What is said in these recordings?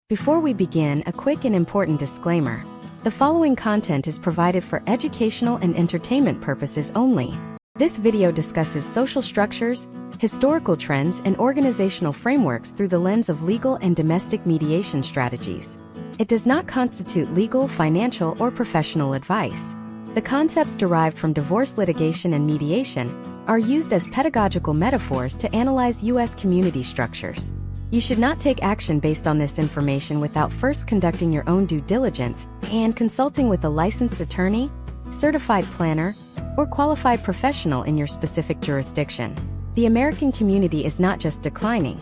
Before we begin, a quick and important disclaimer. The following content is provided for educational and entertainment purposes only. This video discusses social structures, historical trends, and organizational frameworks through the lens of legal and domestic mediation strategies. It does not constitute legal, financial, or professional advice. The concepts derived from divorce litigation and mediation are used as pedagogical metaphors to analyze U.S. community structures. You should not take action based on this information without first conducting your own due diligence and consulting with a licensed attorney, certified planner, or qualified professional in your specific jurisdiction. The American community is not just declining.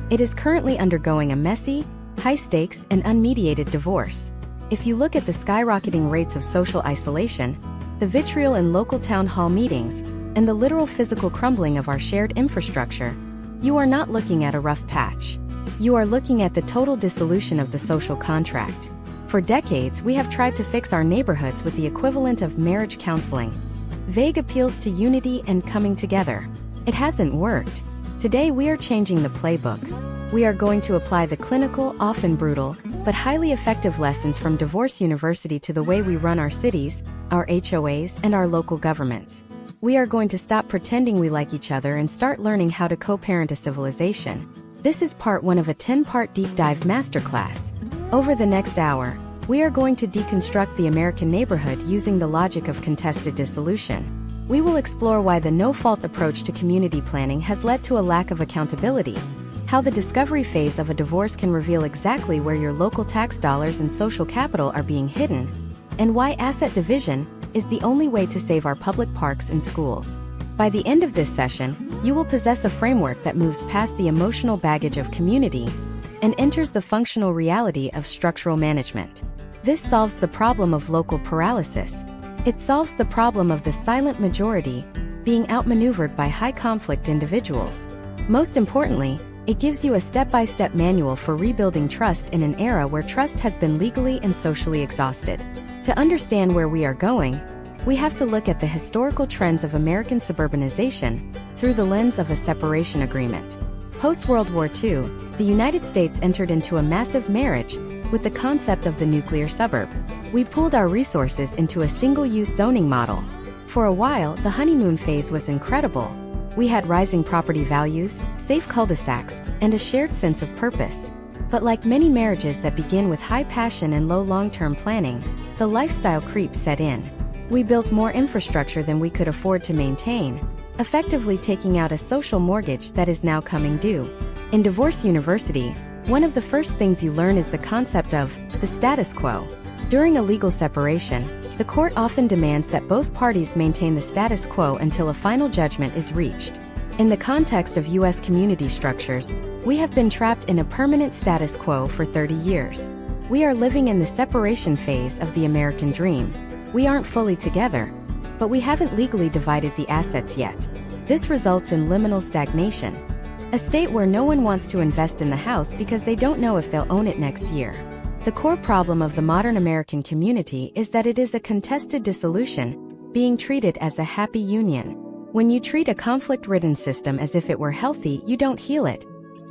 It is currently undergoing a messy, high-stakes, and unmediated divorce. If you look at the skyrocketing rates of social isolation, the vitriol in local town hall meetings, and the literal physical crumbling of our shared infrastructure, you are not looking at a rough patch. You are looking at the total dissolution of the social contract. For decades, we have tried to fix our neighborhoods with the equivalent of marriage counseling. Vague appeals to unity and coming together. It hasn't worked. Today we are changing the playbook. We are going to apply the clinical, often brutal, but highly effective lessons from Divorce University to the way we run our cities, our HOAs, and our local governments. We are going to stop pretending we like each other and start learning how to co-parent a civilization. This is part 1 of a 10-part deep dive masterclass. Over the next hour, we are going to deconstruct the American neighborhood using the logic of contested dissolution. We will explore why the no-fault approach to community planning has led to a lack of accountability, how the discovery phase of a divorce can reveal exactly where your local tax dollars and social capital are being hidden, and why asset division is the only way to save our public parks and schools. By the end of this session, you will possess a framework that moves past the emotional baggage of community and enters the functional reality of structural management. This solves the problem of local paralysis. It solves the problem of the silent majority being outmaneuvered by high-conflict individuals. Most importantly, it gives you a step-by-step manual for rebuilding trust in an era where trust has been legally and socially exhausted. To understand where we are going, we have to look at the historical trends of American suburbanization through the lens of a separation agreement. Post-World War II, the United States entered into a massive marriage with the concept of the nuclear suburb. We pooled our resources into a single-use zoning model. For a while, the honeymoon phase was incredible. We had rising property values, safe cul-de-sacs, and a shared sense of purpose. But like many marriages that begin with high passion and low long-term planning, the lifestyle creep set in. We built more infrastructure than we could afford to maintain, effectively taking out a social mortgage that is now coming due. In Divorce University, one of the first things you learn is the concept of the status quo. During a legal separation, the court often demands that both parties maintain the status quo until a final judgment is reached. In the context of U.S. community structures, we have been trapped in a permanent status quo for 30 years. We are living in the separation phase of the American dream. We aren't fully together, but we haven't legally divided the assets yet. This results in liminal stagnation, a state where no one wants to invest in the house because they don't know if they'll own it next year. The core problem of the modern American community is that it is a contested dissolution, being treated as a happy union. When you treat a conflict-ridden system as if it were healthy, you don't heal it.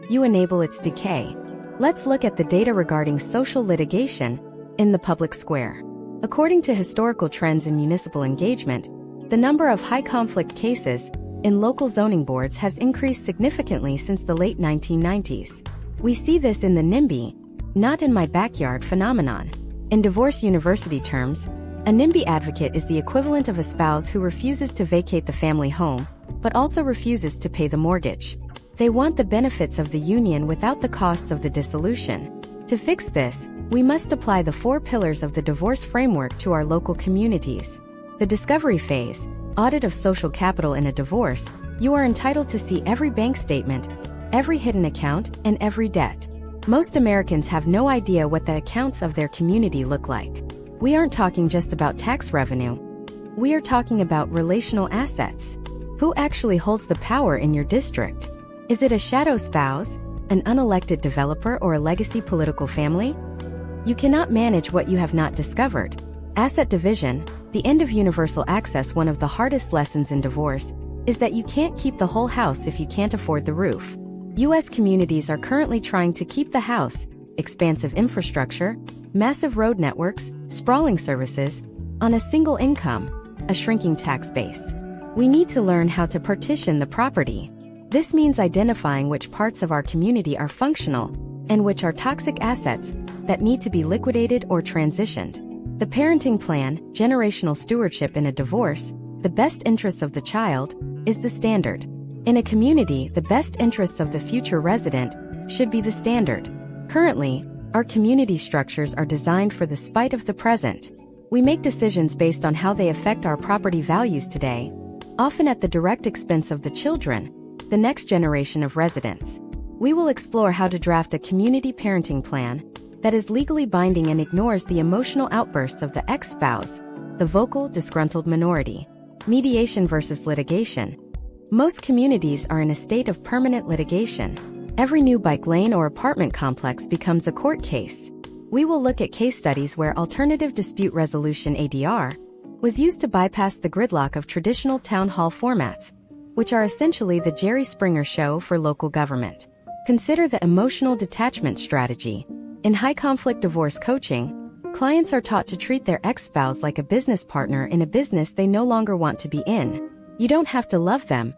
You enable its decay. Let's look at the data regarding social litigation in the public square. According to historical trends in municipal engagement, the number of high-conflict cases in local zoning boards has increased significantly since the late 1990s. We see this in the NIMBY, not in my backyard phenomenon. In Divorce University terms, a NIMBY advocate is the equivalent of a spouse who refuses to vacate the family home, but also refuses to pay the mortgage. They want the benefits of the union without the costs of the dissolution. To fix this, we must apply the 4 pillars of the divorce framework to our local communities. The discovery phase, audit of social capital in a divorce. You are entitled to see every bank statement, every hidden account, and every debt. Most Americans have no idea what the accounts of their community look like. We aren't talking just about tax revenue. We are talking about relational assets. Who actually holds the power in your district? Is it a shadow spouse, an unelected developer, or a legacy political family? You cannot manage what you have not discovered. Asset division, the end of universal access. One of the hardest lessons in divorce is that you can't keep the whole house if you can't afford the roof. U.S. communities are currently trying to keep the house expansive infrastructure, massive road networks, sprawling services, on a single income, a shrinking tax base. We need to learn how to partition the property. This means identifying which parts of our community are functional and which are toxic assets that need to be liquidated or transitioned. The parenting plan, generational stewardship in a divorce, the best interests of the child, is the standard. In a community, the best interests of the future resident should be the standard. Currently, our community structures are designed for the spite of the present. We make decisions based on how they affect our property values today, often at the direct expense of the children, the next generation of residents. We will explore how to draft a community parenting plan that is legally binding and ignores the emotional outbursts of the ex-spouse, the vocal, disgruntled minority. Mediation versus litigation. Most communities are in a state of permanent litigation. Every new bike lane or apartment complex becomes a court case. We will look at case studies where alternative dispute resolution (ADR) was used to bypass the gridlock of traditional town hall formats, which are essentially the Jerry Springer show for local government. Consider the emotional detachment strategy. In high-conflict divorce coaching, clients are taught to treat their ex-spouse like a business partner in a business they no longer want to be in. You don't have to love them.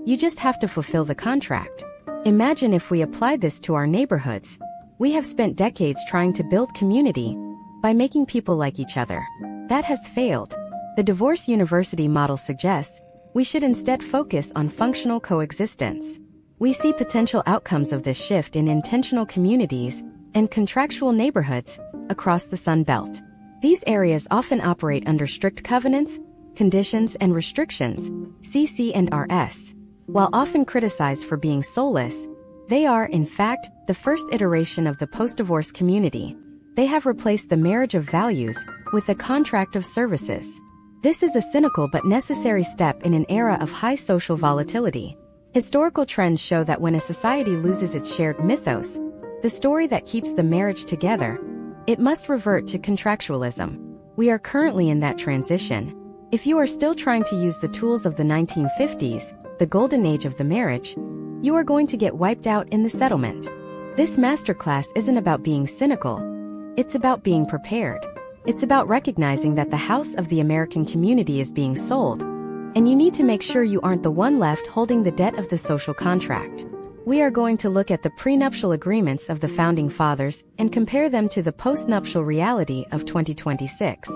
You just have to fulfill the contract. Imagine if we applied this to our neighborhoods. We have spent decades trying to build community by making people like each other. That has failed. The divorce university model suggests we should instead focus on functional coexistence. We see potential outcomes of this shift in intentional communities and contractual neighborhoods across the Sun Belt. These areas often operate under strict covenants, conditions, and restrictions, CC and RS. While often criticized for being soulless, they are, in fact, the first iteration of the post-divorce community. They have replaced the marriage of values with a contract of services. This is a cynical but necessary step in an era of high social volatility. Historical trends show that when a society loses its shared mythos, the story that keeps the marriage together, it must revert to contractualism. We are currently in that transition. If you are still trying to use the tools of the 1950s, the golden age of the marriage, you are going to get wiped out in the settlement. This masterclass isn't about being cynical. It's about being prepared. It's about recognizing that the house of the American community is being sold, and you need to make sure you aren't the one left holding the debt of the social contract. We are going to look at the prenuptial agreements of the Founding Fathers and compare them to the postnuptial reality of 2026.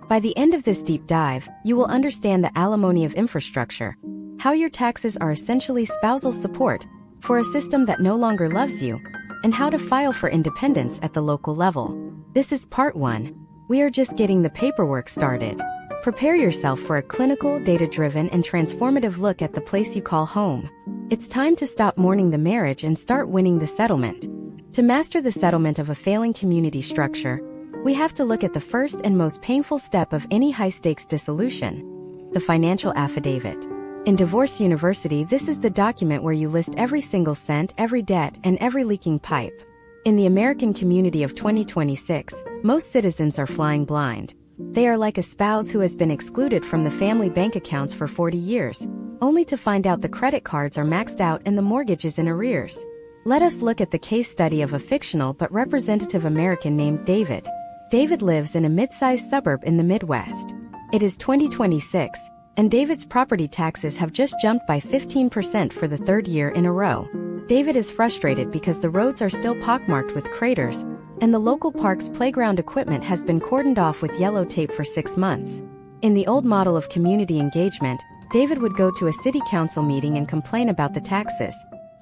By the end of this deep dive, you will understand the alimony of infrastructure, how your taxes are essentially spousal support for a system that no longer loves you, and how to file for independence at the local level. This is part 1. We are just getting the paperwork started. Prepare yourself for a clinical, data-driven, and transformative look at the place you call home. It's time to stop mourning the marriage and start winning the settlement. To master the settlement of a failing community structure, we have to look at the first and most painful step of any high-stakes dissolution: the financial affidavit. In Divorce University, this is the document where you list every single cent, every debt, and every leaking pipe. In the American community of 2026, most citizens are flying blind. They are like a spouse who has been excluded from the family bank accounts for 40 years, only to find out the credit cards are maxed out and the mortgage is in arrears. Let us look at the case study of a fictional but representative American named David. David lives in a mid-sized suburb in the Midwest. It is 2026, and David's property taxes have just jumped by 15% for the third year in a row. David is frustrated because the roads are still pockmarked with craters, and the local park's playground equipment has been cordoned off with yellow tape for 6 months. In the old model of community engagement, David would go to a city council meeting and complain about the taxes.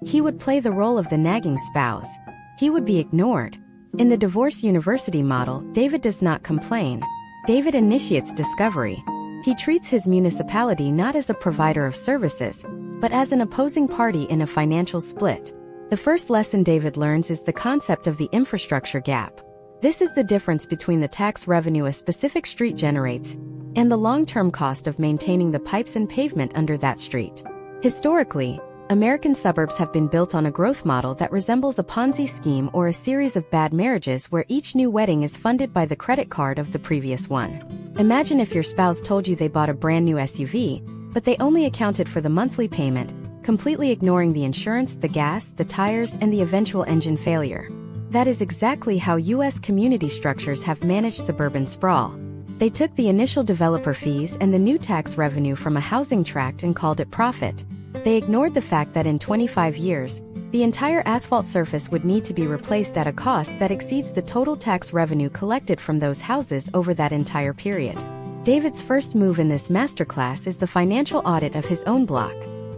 He would play the role of the nagging spouse. He would be ignored. In the Divorce University model, David does not complain. David initiates discovery. He treats his municipality not as a provider of services, but as an opposing party in a financial split. The first lesson David learns is the concept of the infrastructure gap. This is the difference between the tax revenue a specific street generates and the long-term cost of maintaining the pipes and pavement under that street. Historically, American suburbs have been built on a growth model that resembles a Ponzi scheme or a series of bad marriages where each new wedding is funded by the credit card of the previous one. Imagine if your spouse told you they bought a brand new SUV, but they only accounted for the monthly payment, completely ignoring the insurance, the gas, the tires, and the eventual engine failure. That is exactly how U.S. community structures have managed suburban sprawl. They took the initial developer fees and the new tax revenue from a housing tract and called it profit. They ignored the fact that in 25 years, the entire asphalt surface would need to be replaced at a cost that exceeds the total tax revenue collected from those houses over that entire period. David's first move in this masterclass is the financial audit of his own block.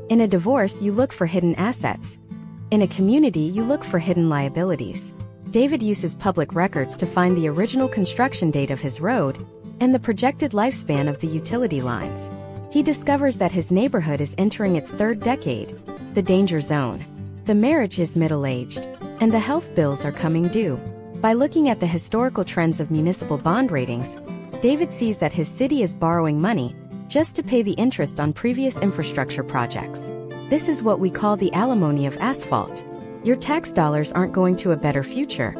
In a divorce, you look for hidden assets. In a community, you look for hidden liabilities. David uses public records to find the original construction date of his road and the projected lifespan of the utility lines. He discovers that his neighborhood is entering its third decade, the danger zone. The marriage is middle-aged, and the health bills are coming due. By looking at the historical trends of municipal bond ratings, David sees that his city is borrowing money just to pay the interest on previous infrastructure projects. This is what we call the alimony of asphalt. Your tax dollars aren't going to a better future.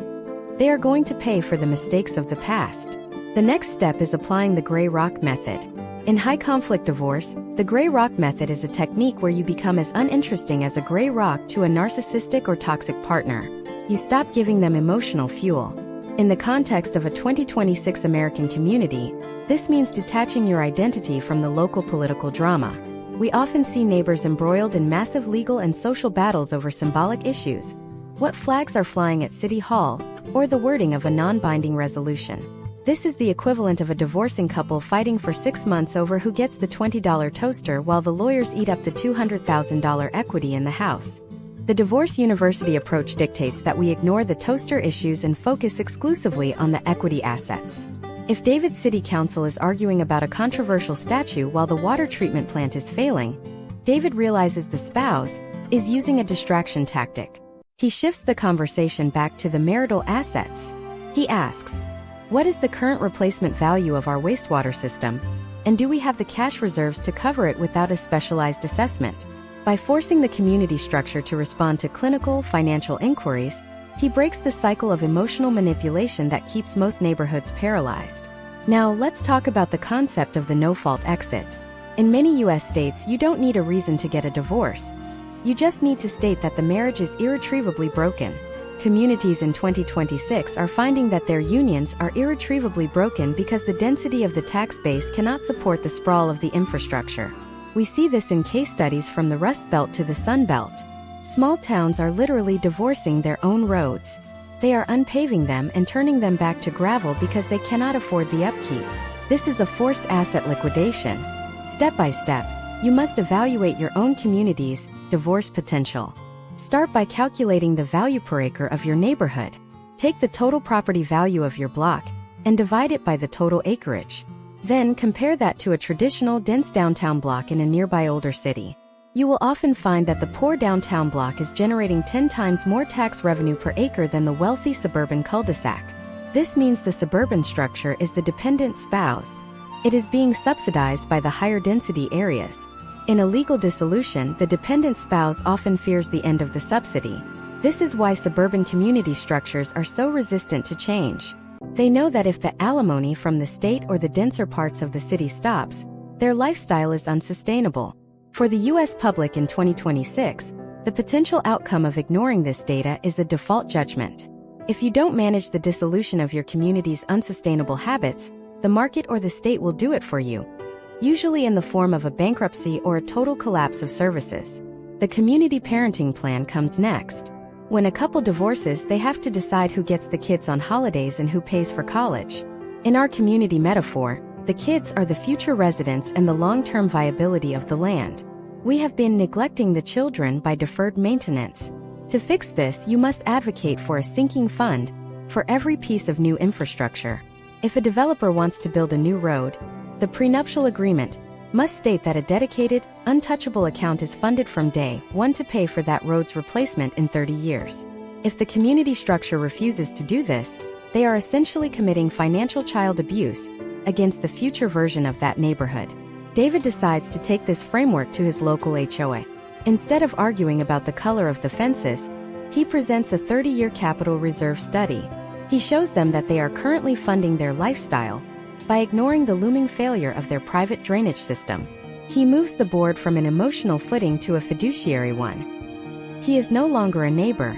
They are going to pay for the mistakes of the past. The next step is applying the gray rock method. In high-conflict divorce, the gray rock method is a technique where you become as uninteresting as a gray rock to a narcissistic or toxic partner. You stop giving them emotional fuel. In the context of a 2026 American community, this means detaching your identity from the local political drama. We often see neighbors embroiled in massive legal and social battles over symbolic issues. What flags are flying at City Hall, or the wording of a non-binding resolution. This is the equivalent of a divorcing couple fighting for 6 months over who gets the $20 toaster while the lawyers eat up the $200,000 equity in the house. The Divorce University approach dictates that we ignore the toaster issues and focus exclusively on the equity assets. If David's city council is arguing about a controversial statue while the water treatment plant is failing, David realizes the spouse is using a distraction tactic. He shifts the conversation back to the marital assets. He asks, what is the current replacement value of our wastewater system, and do we have the cash reserves to cover it without a specialized assessment? By forcing the community structure to respond to clinical, financial inquiries, he breaks the cycle of emotional manipulation that keeps most neighborhoods paralyzed. Now, let's talk about the concept of the no-fault exit. In many U.S. states, you don't need a reason to get a divorce. You just need to state that the marriage is irretrievably broken. Communities in 2026 are finding that their unions are irretrievably broken because the density of the tax base cannot support the sprawl of the infrastructure. We see this in case studies from the Rust Belt to the Sun Belt. Small towns are literally divorcing their own roads. They are unpaving them and turning them back to gravel because they cannot afford the upkeep. This is a forced asset liquidation. Step by step, you must evaluate your own community's divorce potential. Start by calculating the value per acre of your neighborhood. Take the total property value of your block and divide it by the total acreage. Then compare that to a traditional dense downtown block in a nearby older city. You will often find that the poor downtown block is generating 10 times more tax revenue per acre than the wealthy suburban cul-de-sac. This means the suburban structure is the dependent spouse. It is being subsidized by the higher density areas. In a legal dissolution, the dependent spouse often fears the end of the subsidy. This is why suburban community structures are so resistant to change. They know that if the alimony from the state or the denser parts of the city stops, their lifestyle is unsustainable. For the U.S. public in 2026, the potential outcome of ignoring this data is a default judgment. If you don't manage the dissolution of your community's unsustainable habits, the market or the state will do it for you, usually in the form of a bankruptcy or a total collapse of services. The community parenting plan comes next. When a couple divorces, they have to decide who gets the kids on holidays and who pays for college. In our community metaphor, the kids are the future residents and the long-term viability of the land. We have been neglecting the children by deferred maintenance. To fix this, you must advocate for a sinking fund for every piece of new infrastructure. If a developer wants to build a new road, the prenuptial agreement must state that a dedicated, untouchable account is funded from day one to pay for that road's replacement in 30 years. If the community structure refuses to do this, they are essentially committing financial child abuse against the future version of that neighborhood. David decides to take this framework to his local HOA. Instead of arguing about the color of the fences, he presents a 30-year capital reserve study. He shows them that they are currently funding their lifestyle by ignoring the looming failure of their private drainage system. He moves the board from an emotional footing to a fiduciary one. He is no longer a neighbor.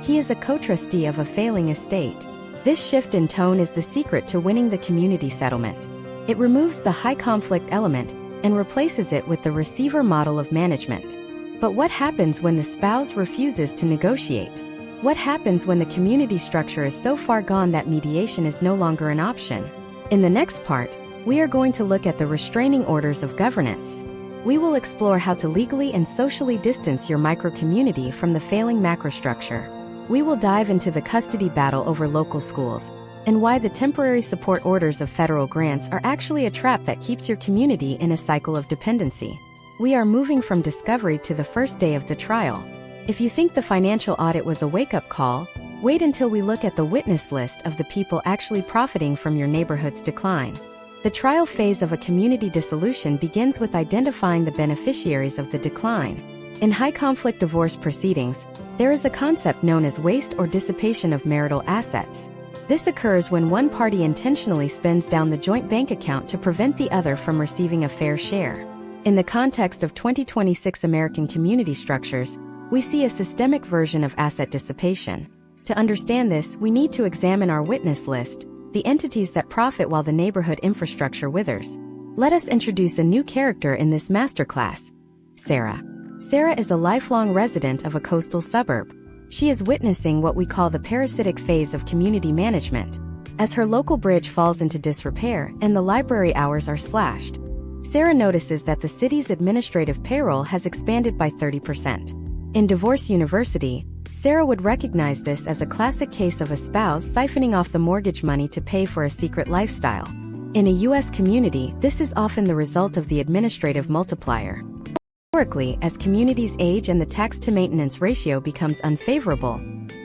He is a co-trustee of a failing estate. This shift in tone is the secret to winning the community settlement. It removes the high conflict element and replaces it with the receiver model of management. But what happens when the spouse refuses to negotiate? What happens when the community structure is so far gone that mediation is no longer an option? In the next part, we are going to look at the restraining orders of governance. We will explore how to legally and socially distance your micro-community from the failing macrostructure. We will dive into the custody battle over local schools, and why the temporary support orders of federal grants are actually a trap that keeps your community in a cycle of dependency. We are moving from discovery to the first day of the trial. If you think the financial audit was a wake-up call, wait until we look at the witness list of the people actually profiting from your neighborhood's decline. The trial phase of a community dissolution begins with identifying the beneficiaries of the decline. In high-conflict divorce proceedings, there is a concept known as waste or dissipation of marital assets. This occurs when one party intentionally spends down the joint bank account to prevent the other from receiving a fair share. In the context of 2026 American community structures, we see a systemic version of asset dissipation. To understand this, we need to examine our witness list, the entities that profit while the neighborhood infrastructure withers. Let us introduce a new character in this masterclass: Sarah. Sarah is a lifelong resident of a coastal suburb. She is witnessing what we call the parasitic phase of community management, as her local bridge falls into disrepair and the library hours are slashed. Sarah notices that the city's administrative payroll has expanded by 30%. In Divorce University, Sarah would recognize this as a classic case of a spouse siphoning off the mortgage money to pay for a secret lifestyle. In a U.S. community, this is often the result of the administrative multiplier. Historically, as communities age and the tax-to-maintenance ratio becomes unfavorable,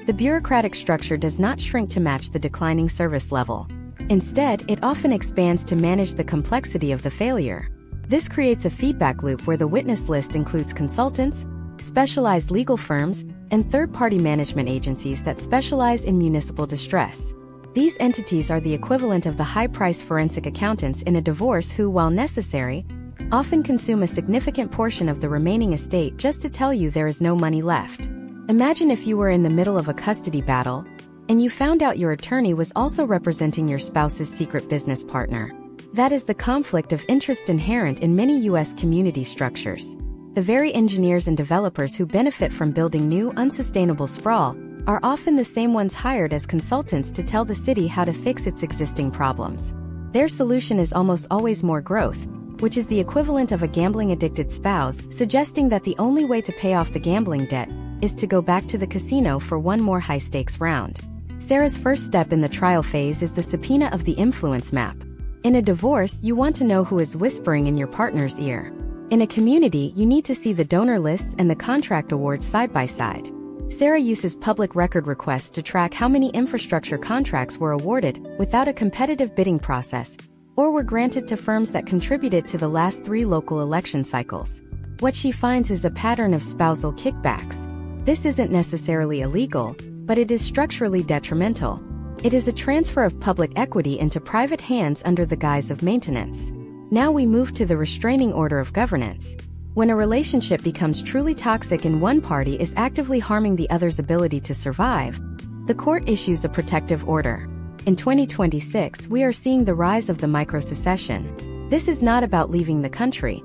the bureaucratic structure does not shrink to match the declining service level. Instead, it often expands to manage the complexity of the failure. This creates a feedback loop where the witness list includes consultants, specialized legal firms, and third-party management agencies that specialize in municipal distress. These entities are the equivalent of the high-priced forensic accountants in a divorce who, while necessary, often consume a significant portion of the remaining estate just to tell you there is no money left. Imagine if you were in the middle of a custody battle, and you found out your attorney was also representing your spouse's secret business partner. That is the conflict of interest inherent in many U.S. community structures. The very engineers and developers who benefit from building new, unsustainable sprawl are often the same ones hired as consultants to tell the city how to fix its existing problems. Their solution is almost always more growth, which is the equivalent of a gambling-addicted spouse suggesting that the only way to pay off the gambling debt is to go back to the casino for one more high-stakes round. Sarah's first step in the trial phase is the subpoena of the influence map. In a divorce, you want to know who is whispering in your partner's ear. In a community, you need to see the donor lists and the contract awards side by side. Sarah uses public record requests to track how many infrastructure contracts were awarded without a competitive bidding process, or were granted to firms that contributed to the last 3 local election cycles. What she finds is a pattern of spousal kickbacks. This isn't necessarily illegal, but it is structurally detrimental. It is a transfer of public equity into private hands under the guise of maintenance. Now we move to the restraining order of governance. When a relationship becomes truly toxic and one party is actively harming the other's ability to survive, the court issues a protective order. In 2026, we are seeing the rise of the micro-secession. This is not about leaving the country.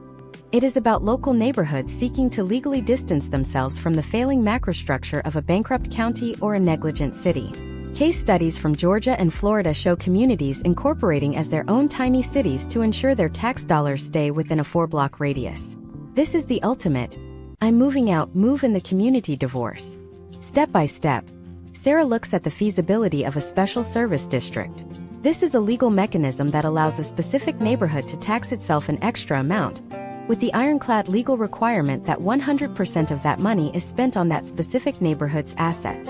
It is about local neighborhoods seeking to legally distance themselves from the failing macrostructure of a bankrupt county or a negligent city. Case studies from Georgia and Florida show communities incorporating as their own tiny cities to ensure their tax dollars stay within a 4-block radius. This is the ultimate "I'm moving out, move in" the community divorce. Step by step, Sarah looks at the feasibility of a special service district. This is a legal mechanism that allows a specific neighborhood to tax itself an extra amount, with the ironclad legal requirement that 100% of that money is spent on that specific neighborhood's assets.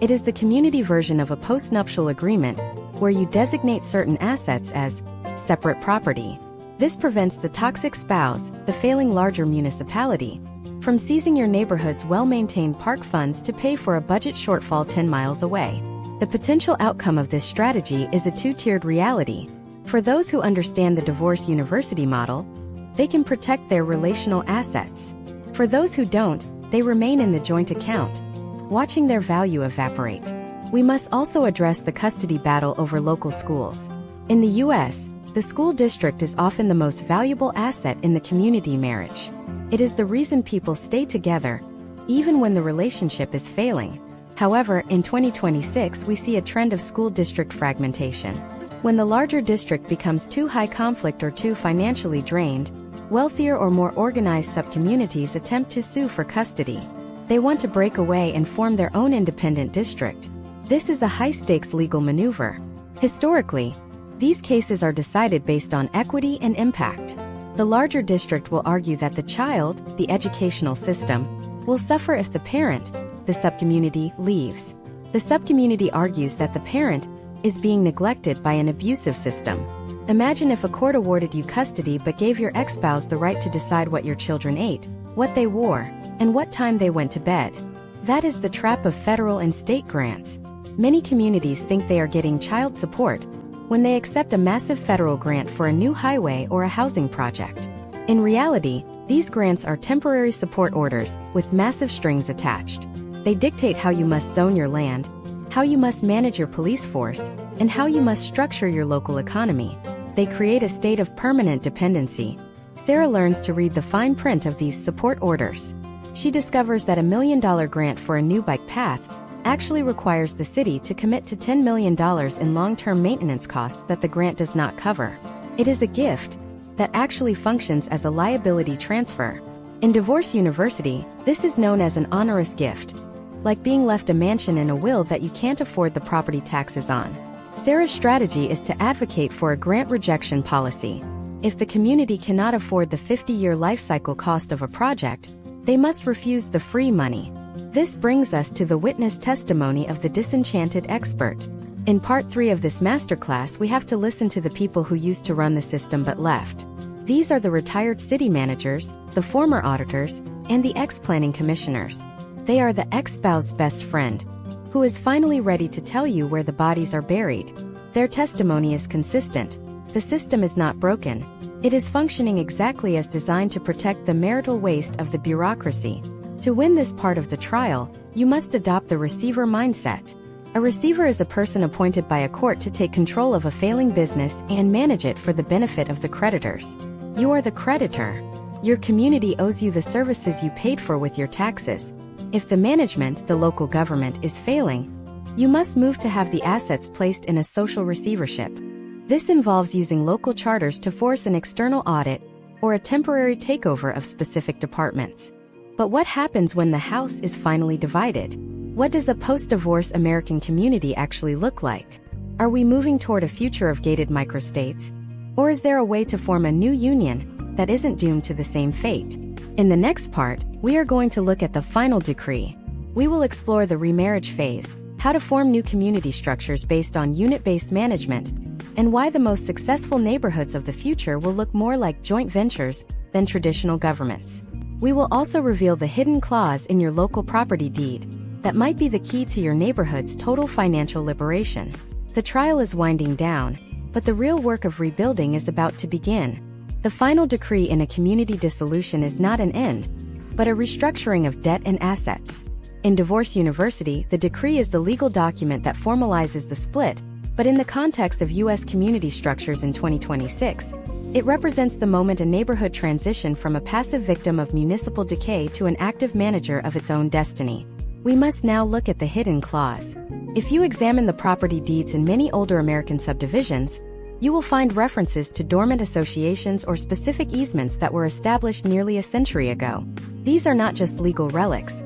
It is the community version of a postnuptial agreement, where you designate certain assets as separate property. This prevents the toxic spouse, the failing larger municipality, from seizing your neighborhood's well-maintained park funds to pay for a budget shortfall 10 miles away. The potential outcome of this strategy is a 2-tiered reality. For those who understand the Divorce University model, they can protect their relational assets. For those who don't, they remain in the joint account. watching their value evaporate. We must also address the custody battle over local schools. In the U.S., the school district is often the most valuable asset in the community marriage. It is the reason people stay together, even when the relationship is failing. However, in 2026 we see a trend of school district fragmentation. When the larger district becomes too high conflict or too financially drained, wealthier or more organized subcommunities attempt to sue for custody. They want to break away and form their own independent district. This is a high-stakes legal maneuver. Historically, these cases are decided based on equity and impact. The larger district will argue that the child, the educational system, will suffer if the parent, the subcommunity, leaves. The subcommunity argues that the parent is being neglected by an abusive system. Imagine if a court awarded you custody but gave your ex-spouse the right to decide what your children ate, what they wore, and what time they went to bed. That is the trap of federal and state grants. Many communities think they are getting child support when they accept a massive federal grant for a new highway or a housing project. In reality, these grants are temporary support orders with massive strings attached. They dictate how you must zone your land, how you must manage your police force, and how you must structure your local economy. They create a state of permanent dependency. Sarah learns to read the fine print of these support orders. She discovers that $1 million grant for a new bike path actually requires the city to commit to $10 million in long-term maintenance costs that the grant does not cover. It is a gift that actually functions as a liability transfer. In Divorce University, this is known as an onerous gift, like being left a mansion in a will that you can't afford the property taxes on. Sarah's strategy is to advocate for a grant rejection policy. If the community cannot afford the 50-year life cycle cost of a project, they must refuse the free money. This brings us to the witness testimony of the disenchanted expert. In part 3 of this masterclass, we have to listen to the people who used to run the system but left. These are the retired city managers, the former auditors, and the ex-planning commissioners. They are the ex-spouse's best friend, who is finally ready to tell you where the bodies are buried. Their testimony is consistent. The system is not broken. It is functioning exactly as designed to protect the marital waste of the bureaucracy. To win this part of the trial, you must adopt the receiver mindset. A receiver is a person appointed by a court to take control of a failing business and manage it for the benefit of the creditors. You are the creditor. Your community owes you the services you paid for with your taxes. If the management, the local government, is failing, you must move to have the assets placed in a social receivership. This involves using local charters to force an external audit or a temporary takeover of specific departments. But what happens when the house is finally divided? What does a post-divorce American community actually look like? Are we moving toward a future of gated microstates? Or is there a way to form a new union that isn't doomed to the same fate? In the next part, we are going to look at the final decree. We will explore the remarriage phase, how to form new community structures based on unit-based management, and why the most successful neighborhoods of the future will look more like joint ventures than traditional governments. We will also reveal the hidden clause in your local property deed that might be the key to your neighborhood's total financial liberation. The trial is winding down, but the real work of rebuilding is about to begin. The final decree in a community dissolution is not an end, but a restructuring of debt and assets. In Divorce University, the decree is the legal document that formalizes the split, but in the context of U.S. community structures in 2026, it represents the moment a neighborhood transitions from a passive victim of municipal decay to an active manager of its own destiny. We must now look at the hidden clause. If you examine the property deeds in many older American subdivisions, you will find references to dormant associations or specific easements that were established nearly a century ago. These are not just legal relics.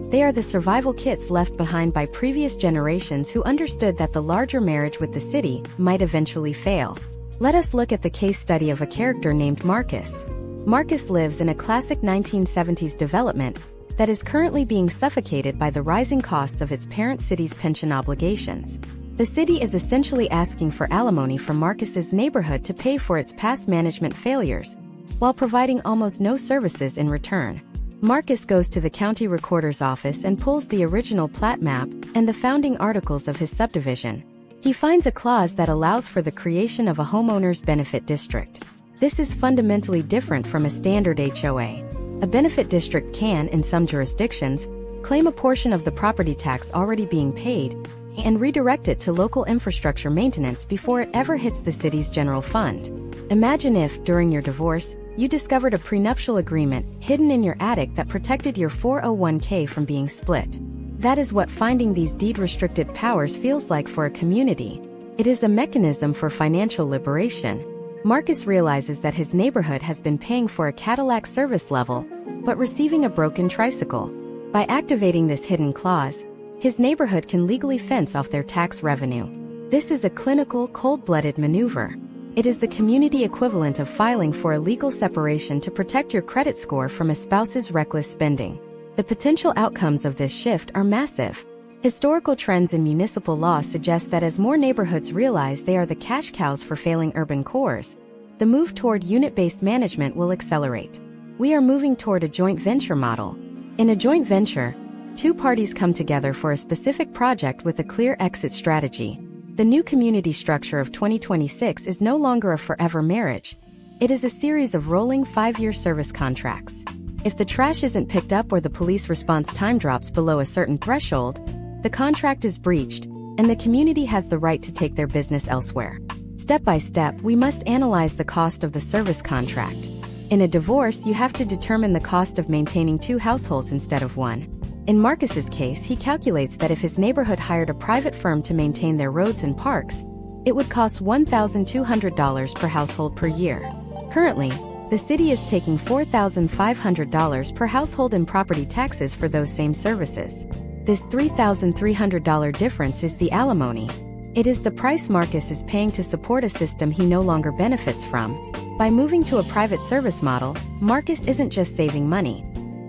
They are the survival kits left behind by previous generations who understood that the larger marriage with the city might eventually fail. Let us look at the case study of a character named Marcus. Marcus lives in a classic 1970s development that is currently being suffocated by the rising costs of its parent city's pension obligations. The city is essentially asking for alimony from Marcus's neighborhood to pay for its past management failures, while providing almost no services in return. Marcus goes to the county recorder's office and pulls the original plat map and the founding articles of his subdivision. He finds a clause that allows for the creation of a homeowner's benefit district. This is fundamentally different from a standard HOA. A benefit district can, in some jurisdictions, claim a portion of the property tax already being paid, and redirect it to local infrastructure maintenance before it ever hits the city's general fund. Imagine if, during your divorce, you discovered a prenuptial agreement hidden in your attic that protected your 401k from being split. That is what finding these deed-restricted powers feels like for a community. It is a mechanism for financial liberation. Marcus realizes that his neighborhood has been paying for a Cadillac service level, but receiving a broken tricycle. By activating this hidden clause, his neighborhood can legally fence off their tax revenue. This is a clinical, cold-blooded maneuver. It is the community equivalent of filing for a legal separation to protect your credit score from a spouse's reckless spending. The potential outcomes of this shift are massive. Historical trends in municipal law suggest that as more neighborhoods realize they are the cash cows for failing urban cores, the move toward unit-based management will accelerate. We are moving toward a joint venture model. In a joint venture, two parties come together for a specific project with a clear exit strategy. The new community structure of 2026 is no longer a forever marriage. It is a series of rolling 5-year service contracts. If the trash isn't picked up or the police response time drops below a certain threshold, the contract is breached, and the community has the right to take their business elsewhere. Step by step, we must analyze the cost of the service contract. In a divorce, you have to determine the cost of maintaining 2 households instead of 1. In Marcus's case, he calculates that if his neighborhood hired a private firm to maintain their roads and parks, it would cost $1,200 per household per year. Currently, the city is taking $4,500 per household in property taxes for those same services. This $3,300 difference is the alimony. It is the price Marcus is paying to support a system he no longer benefits from. By moving to a private service model, Marcus isn't just saving money.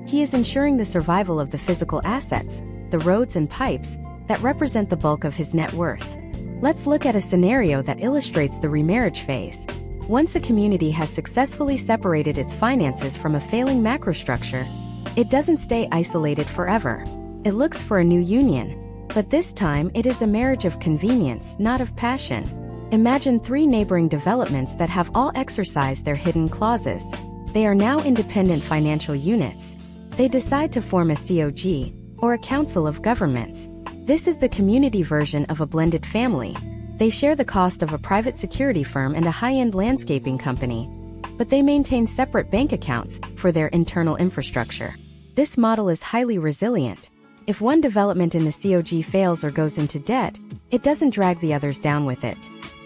He is ensuring the survival of the physical assets, the roads and pipes, that represent the bulk of his net worth. Let's look at a scenario that illustrates the remarriage phase. Once a community has successfully separated its finances from a failing macrostructure, it doesn't stay isolated forever. It looks for a new union. But this time, it is a marriage of convenience, not of passion. Imagine 3 neighboring developments that have all exercised their hidden clauses. They are now independent financial units. They decide to form a COG, or a council of governments. This is the community version of a blended family. They share the cost of a private security firm and a high-end landscaping company, but they maintain separate bank accounts for their internal infrastructure. This model is highly resilient. If one development in the COG fails or goes into debt, it doesn't drag the others down with it.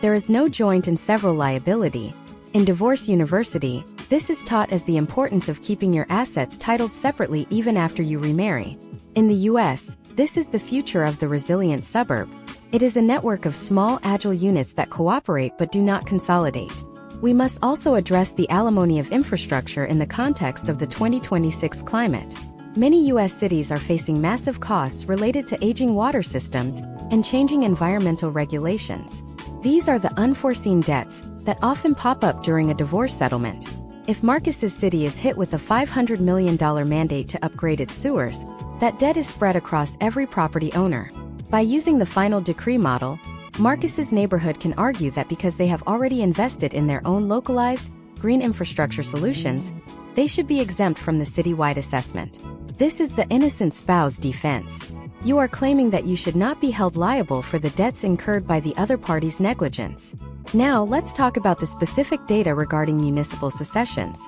There is no joint and several liability. In Divorce University, this is taught as the importance of keeping your assets titled separately even after you remarry. In the US, this is the future of the resilient suburb. It is a network of small, agile units that cooperate but do not consolidate. We must also address the alimony of infrastructure in the context of the 2026 climate. Many US cities are facing massive costs related to aging water systems and changing environmental regulations. These are the unforeseen debts that often pop up during a divorce settlement. If Marcus's city is hit with a $500 million mandate to upgrade its sewers, that debt is spread across every property owner. By using the final decree model, Marcus's neighborhood can argue that because they have already invested in their own localized, green infrastructure solutions, they should be exempt from the citywide assessment. This is the innocent spouse defense. You are claiming that you should not be held liable for the debts incurred by the other party's negligence. Now, let's talk about the specific data regarding municipal secessions.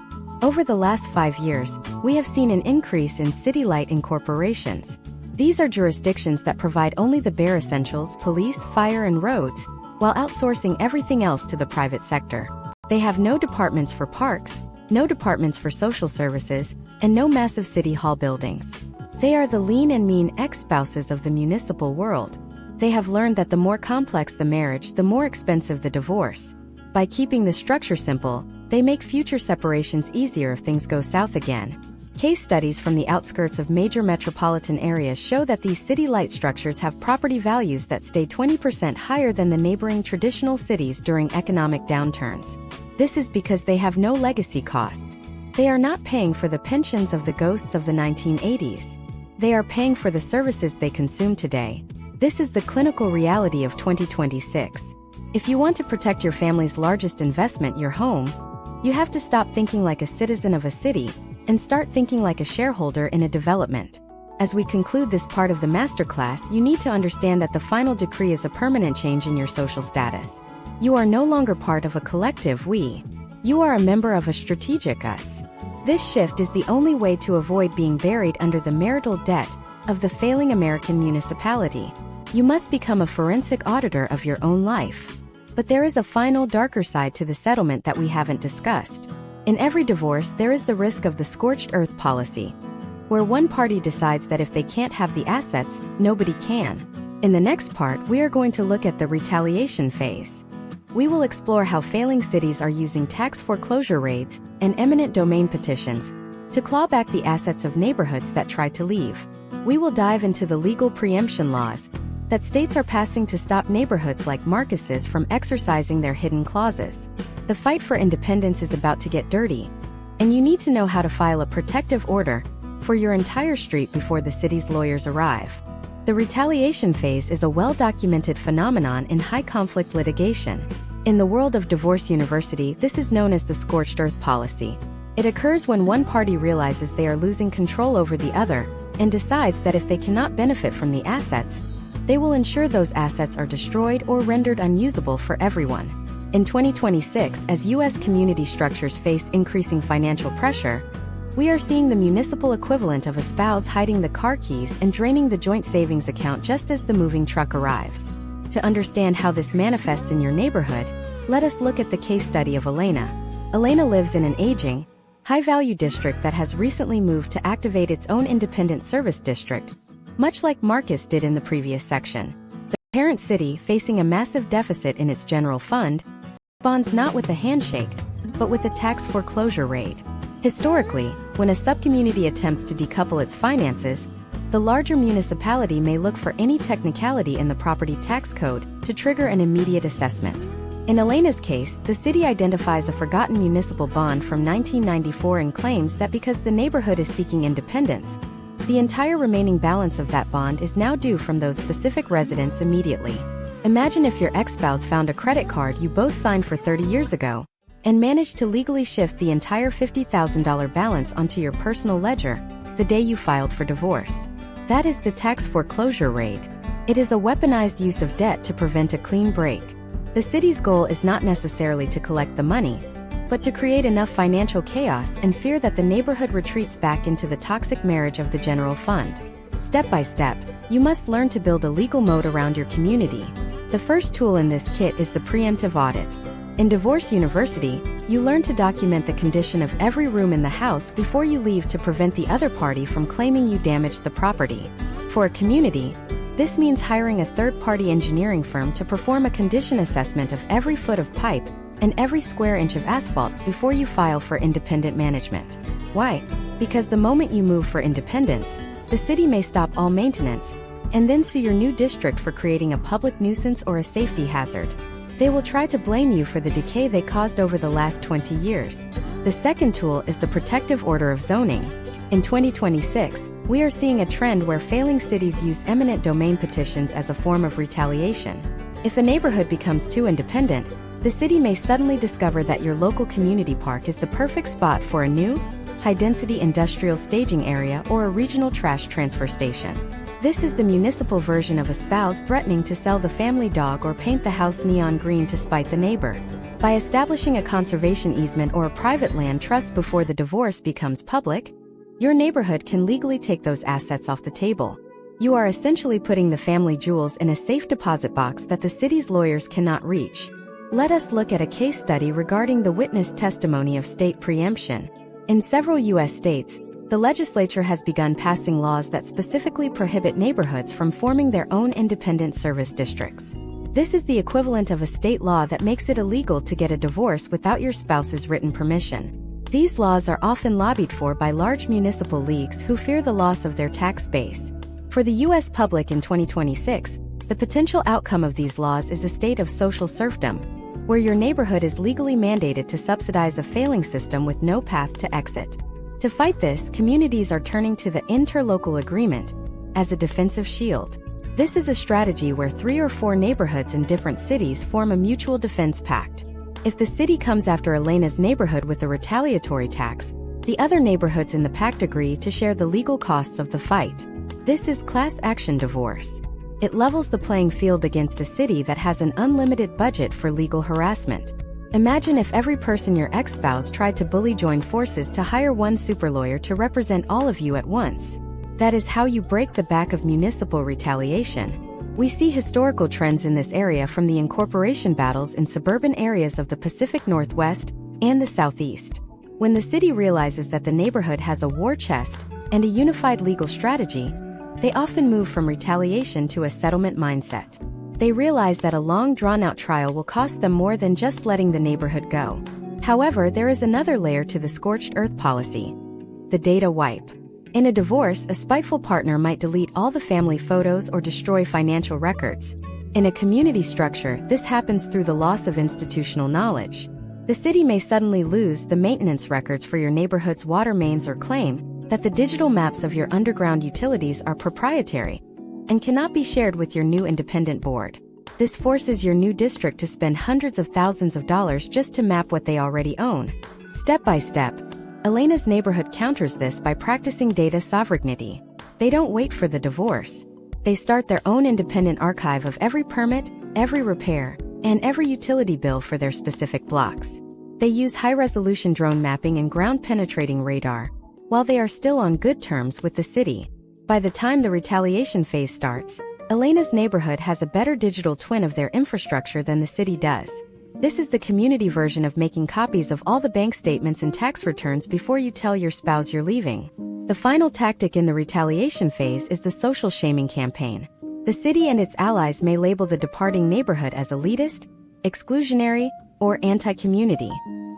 Over the last 5 years, we have seen an increase in city-light incorporations. These are jurisdictions that provide only the bare essentials, police, fire, and roads, while outsourcing everything else to the private sector. They have no departments for parks, no departments for social services, and no massive city hall buildings. They are the lean and mean ex-spouses of the municipal world. They have learned that the more complex the marriage, the more expensive the divorce. By keeping the structure simple, they make future separations easier if things go south again. Case studies from the outskirts of major metropolitan areas show that these city-light structures have property values that stay 20% higher than the neighboring traditional cities during economic downturns. This is because they have no legacy costs. They are not paying for the pensions of the ghosts of the 1980s. They are paying for the services they consume today. This is the clinical reality of 2026. If you want to protect your family's largest investment, your home, you have to stop thinking like a citizen of a city and start thinking like a shareholder in a development. As we conclude this part of the masterclass, you need to understand that the final decree is a permanent change in your social status. You are no longer part of a collective we. You are a member of a strategic us. This shift is the only way to avoid being buried under the marital debt of the failing American municipality. You must become a forensic auditor of your own life. But there is a final, darker side to the settlement that we haven't discussed. In every divorce, there is the risk of the scorched earth policy, where one party decides that if they can't have the assets, nobody can. In the next part, we are going to look at the retaliation phase. We will explore how failing cities are using tax foreclosure raids and eminent domain petitions to claw back the assets of neighborhoods that try to leave. We will dive into the legal preemption laws that states are passing to stop neighborhoods like Marcus's from exercising their hidden clauses. The fight for independence is about to get dirty, and you need to know how to file a protective order for your entire street before the city's lawyers arrive. The retaliation phase is a well-documented phenomenon in high-conflict litigation. In the world of Divorce University, this is known as the scorched earth policy. It occurs when one party realizes they are losing control over the other and decides that if they cannot benefit from the assets, they will ensure those assets are destroyed or rendered unusable for everyone. In 2026, as U.S. community structures face increasing financial pressure, we are seeing the municipal equivalent of a spouse hiding the car keys and draining the joint savings account just as the moving truck arrives. To understand how this manifests in your neighborhood, let us look at the case study of Elena. Elena lives in an aging, high-value district that has recently moved to activate its own independent service district, much like Marcus did in the previous section. The parent city, facing a massive deficit in its general fund, responds not with a handshake, but with a tax foreclosure raid. Historically, when a subcommunity attempts to decouple its finances, the larger municipality may look for any technicality in the property tax code to trigger an immediate assessment. In Elena's case, the city identifies a forgotten municipal bond from 1994 and claims that because the neighborhood is seeking independence, the entire remaining balance of that bond is now due from those specific residents immediately. Imagine if your ex-spouse found a credit card you both signed for 30 years ago and managed to legally shift the entire $50,000 balance onto your personal ledger the day you filed for divorce. That is the tax foreclosure raid. It is a weaponized use of debt to prevent a clean break. The city's goal is not necessarily to collect the money, but to create enough financial chaos and fear that the neighborhood retreats back into the toxic marriage of the general fund. Step by step, you must learn to build a legal moat around your community. The first tool in this kit is the preemptive audit. In Divorce University, you learn to document the condition of every room in the house before you leave to prevent the other party from claiming you damaged the property. For a community, this means hiring a third-party engineering firm to perform a condition assessment of every foot of pipe and every square inch of asphalt before you file for independent management. Why? Because the moment you move for independence, the city may stop all maintenance and then sue your new district for creating a public nuisance or a safety hazard. They will try to blame you for the decay they caused over the last 20 years. The second tool is the protective order of zoning. In 2026, we are seeing a trend where failing cities use eminent domain petitions as a form of retaliation. If a neighborhood becomes too independent, the city may suddenly discover that your local community park is the perfect spot for a new, high-density industrial staging area or a regional trash transfer station. This is the municipal version of a spouse threatening to sell the family dog or paint the house neon green to spite the neighbor. By establishing a conservation easement or a private land trust before the divorce becomes public, your neighborhood can legally take those assets off the table. You are essentially putting the family jewels in a safe deposit box that the city's lawyers cannot reach. Let us look at a case study regarding the witness testimony of state preemption. In several U.S. states, the legislature has begun passing laws that specifically prohibit neighborhoods from forming their own independent service districts. This is the equivalent of a state law that makes it illegal to get a divorce without your spouse's written permission. These laws are often lobbied for by large municipal leagues who fear the loss of their tax base. For the U.S. public in 2026, the potential outcome of these laws is a state of social serfdom, where your neighborhood is legally mandated to subsidize a failing system with no path to exit. To fight this, communities are turning to the interlocal agreement as a defensive shield. This is a strategy where 3 or 4 neighborhoods in different cities form a mutual defense pact. If the city comes after Elena's neighborhood with a retaliatory tax, the other neighborhoods in the pact agree to share the legal costs of the fight. This is class action divorce. It levels the playing field against a city that has an unlimited budget for legal harassment. Imagine if every person your ex-spouse tried to bully joined forces to hire one super lawyer to represent all of you at once. That is how you break the back of municipal retaliation. We see historical trends in this area from the incorporation battles in suburban areas of the Pacific Northwest and the Southeast. When the city realizes that the neighborhood has a war chest and a unified legal strategy, they often move from retaliation to a settlement mindset. They realize that a long drawn-out trial will cost them more than just letting the neighborhood go. However, there is another layer to the scorched earth policy: the data wipe. In a divorce, a spiteful partner might delete all the family photos or destroy financial records. In a community structure, this happens through the loss of institutional knowledge. The city may suddenly lose the maintenance records for your neighborhood's water mains or claim that the digital maps of your underground utilities are proprietary and cannot be shared with your new independent board. This forces your new district to spend hundreds of thousands of dollars just to map what they already own. Step by step, Elena's neighborhood counters this by practicing data sovereignty. They don't wait for the divorce. They start their own independent archive of every permit, every repair, and every utility bill for their specific blocks. They use high-resolution drone mapping and ground-penetrating radar, while they are still on good terms with the city. By the time the retaliation phase starts, Elena's neighborhood has a better digital twin of their infrastructure than the city does. This is the community version of making copies of all the bank statements and tax returns before you tell your spouse you're leaving. The final tactic in the retaliation phase is the social shaming campaign. The city and its allies may label the departing neighborhood as elitist, exclusionary, or anti-community.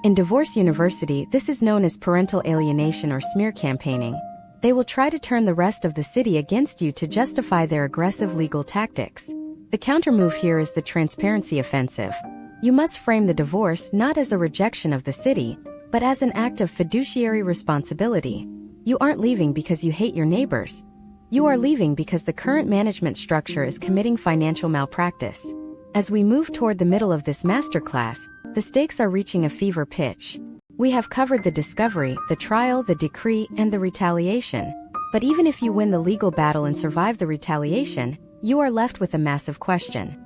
In Divorce University, this is known as parental alienation or smear campaigning. They will try to turn the rest of the city against you to justify their aggressive legal tactics. The countermove here is the transparency offensive. You must frame the divorce not as a rejection of the city, but as an act of fiduciary responsibility. You aren't leaving because you hate your neighbors. You are leaving because the current management structure is committing financial malpractice. As we move toward the middle of this masterclass, the stakes are reaching a fever pitch. We have covered the discovery, the trial, the decree, and the retaliation. But even if you win the legal battle and survive the retaliation, you are left with a massive question.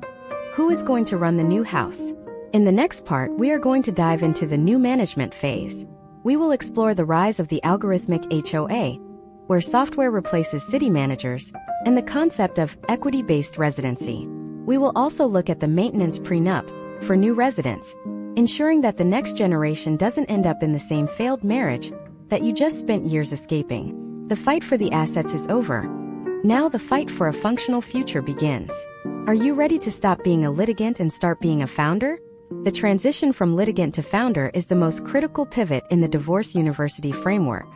Who is going to run the new house? In the next part, we are going to dive into the new management phase. We will explore the rise of the algorithmic HOA, where software replaces city managers, and the concept of equity-based residency. We will also look at the maintenance prenup for new residents, ensuring that the next generation doesn't end up in the same failed marriage that you just spent years escaping. The fight for the assets is over. Now the fight for a functional future begins. Are you ready to stop being a litigant and start being a founder? The transition from litigant to founder is the most critical pivot in the Divorce University framework.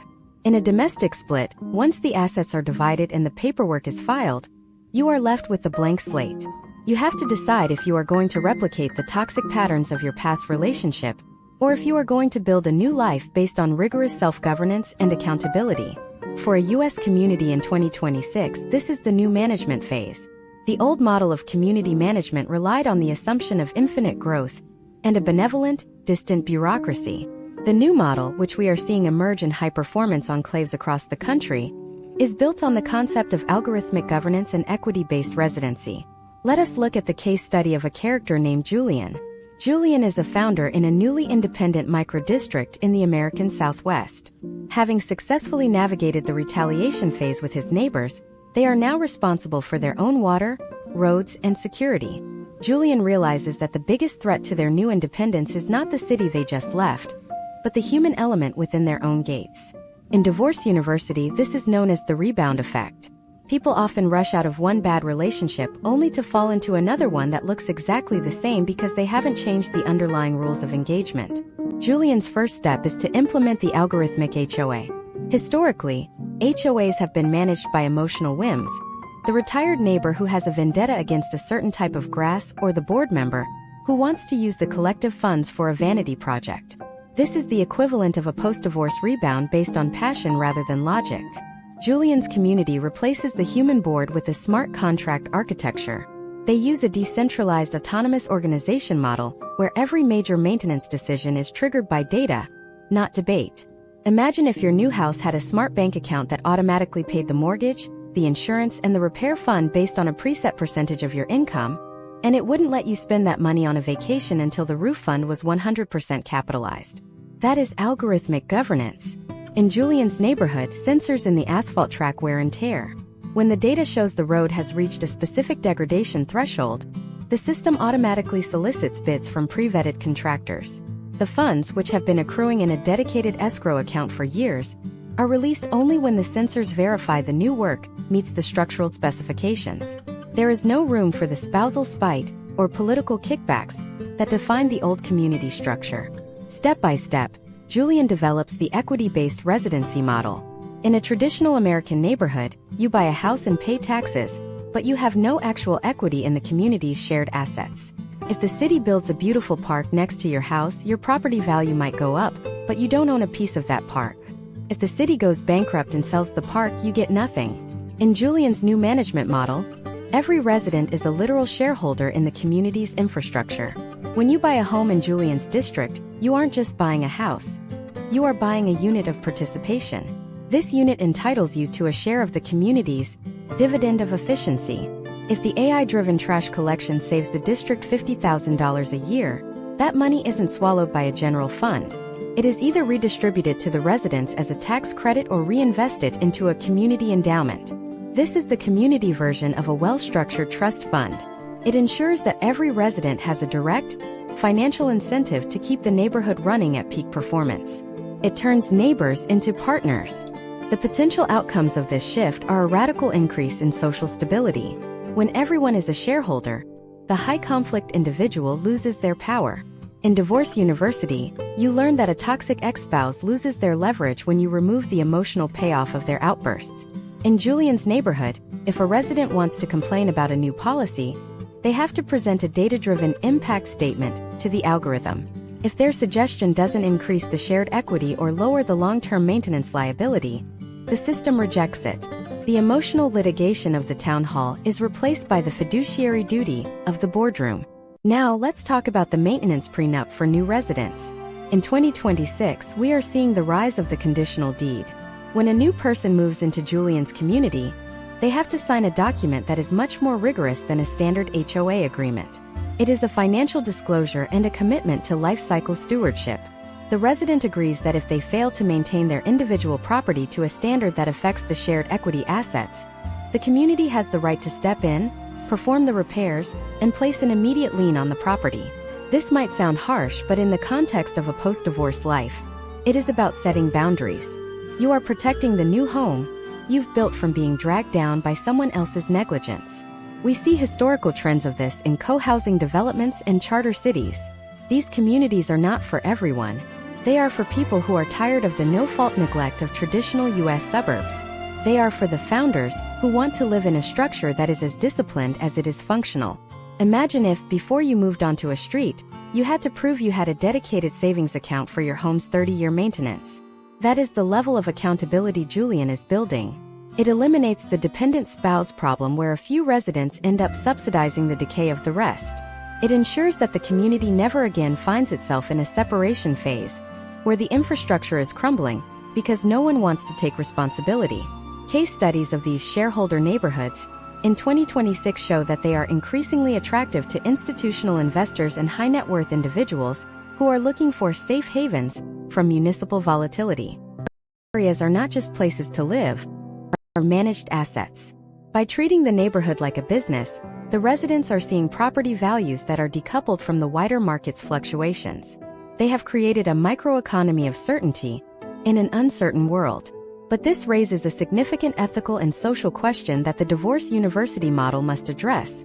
In a domestic split, once the assets are divided and the paperwork is filed, you are left with a blank slate. You have to decide if you are going to replicate the toxic patterns of your past relationship, or if you are going to build a new life based on rigorous self-governance and accountability. For a U.S. community in 2026, this is the new management phase. The old model of community management relied on the assumption of infinite growth and a benevolent, distant bureaucracy. The new model, which we are seeing emerge in high-performance enclaves across the country, is built on the concept of algorithmic governance and equity-based residency. Let us look at the case study of a character named Julian. Julian is a founder in a newly independent micro-district in the American Southwest. Having successfully navigated the retaliation phase with his neighbors, they are now responsible for their own water, roads, and security. Julian realizes that the biggest threat to their new independence is not the city they just left, but the human element within their own gates. In Divorce University, this is known as the rebound effect. People often rush out of one bad relationship only to fall into another one that looks exactly the same because they haven't changed the underlying rules of engagement. Julian's first step is to implement the algorithmic HOA. Historically, HOAs have been managed by emotional whims. The retired neighbor who has a vendetta against a certain type of grass, or the board member who wants to use the collective funds for a vanity project. This is the equivalent of a post-divorce rebound based on passion rather than logic. Julian's community replaces the human board with a smart contract architecture. They use a decentralized autonomous organization model where every major maintenance decision is triggered by data, not debate. Imagine if your new house had a smart bank account that automatically paid the mortgage, the insurance, and the repair fund based on a preset percentage of your income, and it wouldn't let you spend that money on a vacation until the roof fund was 100% capitalized. That is algorithmic governance. In Julian's neighborhood, sensors in the asphalt track wear and tear. When the data shows the road has reached a specific degradation threshold, the system automatically solicits bids from pre-vetted contractors. The funds, which have been accruing in a dedicated escrow account for years, are released only when the sensors verify the new work meets the structural specifications. There is no room for the spousal spite or political kickbacks that define the old community structure. Step by step, Julian develops the equity-based residency model. In a traditional American neighborhood, you buy a house and pay taxes, but you have no actual equity in the community's shared assets. If the city builds a beautiful park next to your house, your property value might go up, but you don't own a piece of that park. If the city goes bankrupt and sells the park, you get nothing. In Julian's new management model, every resident is a literal shareholder in the community's infrastructure. When you buy a home in Julian's district, you aren't just buying a house. You are buying a unit of participation. This unit entitles you to a share of the community's dividend of efficiency. If the AI-driven trash collection saves the district $50,000 a year, that money isn't swallowed by a general fund. It is either redistributed to the residents as a tax credit or reinvested into a community endowment. This is the community version of a well-structured trust fund. It ensures that every resident has a direct, financial incentive to keep the neighborhood running at peak performance. It turns neighbors into partners. The potential outcomes of this shift are a radical increase in social stability. When everyone is a shareholder, the high-conflict individual loses their power. In Divorce University, you learn that a toxic ex-spouse loses their leverage when you remove the emotional payoff of their outbursts. In Julian's neighborhood, if a resident wants to complain about a new policy, they have to present a data-driven impact statement to the algorithm. If their suggestion doesn't increase the shared equity or lower the long-term maintenance liability, the system rejects it. The emotional litigation of the town hall is replaced by the fiduciary duty of the boardroom. Now let's talk about the maintenance prenup for new residents. In 2026, we are seeing the rise of the conditional deed. When a new person moves into Julian's community, they have to sign a document that is much more rigorous than a standard HOA agreement. It is a financial disclosure and a commitment to life cycle stewardship. The resident agrees that if they fail to maintain their individual property to a standard that affects the shared equity assets, the community has the right to step in, perform the repairs, and place an immediate lien on the property. This might sound harsh, but in the context of a post-divorce life, it is about setting boundaries. You are protecting the new home you've built from being dragged down by someone else's negligence. We see historical trends of this in co-housing developments and charter cities. These communities are not for everyone. They are for people who are tired of the no-fault neglect of traditional U.S. suburbs. They are for the founders who want to live in a structure that is as disciplined as it is functional. Imagine if, before you moved onto a street, you had to prove you had a dedicated savings account for your home's 30-year maintenance. That is the level of accountability Julian is building. It eliminates the dependent spouse problem where a few residents end up subsidizing the decay of the rest. It ensures that the community never again finds itself in a separation phase, where the infrastructure is crumbling because no one wants to take responsibility. Case studies of these shareholder neighborhoods in 2026 show that they are increasingly attractive to institutional investors and high-net-worth individuals who are looking for safe havens from municipal volatility. Areas are not just places to live, are managed assets. By treating the neighborhood like a business, the residents are seeing property values that are decoupled from the wider market's fluctuations. They have created a microeconomy of certainty in an uncertain world. But this raises a significant ethical and social question that the Divorce University model must address: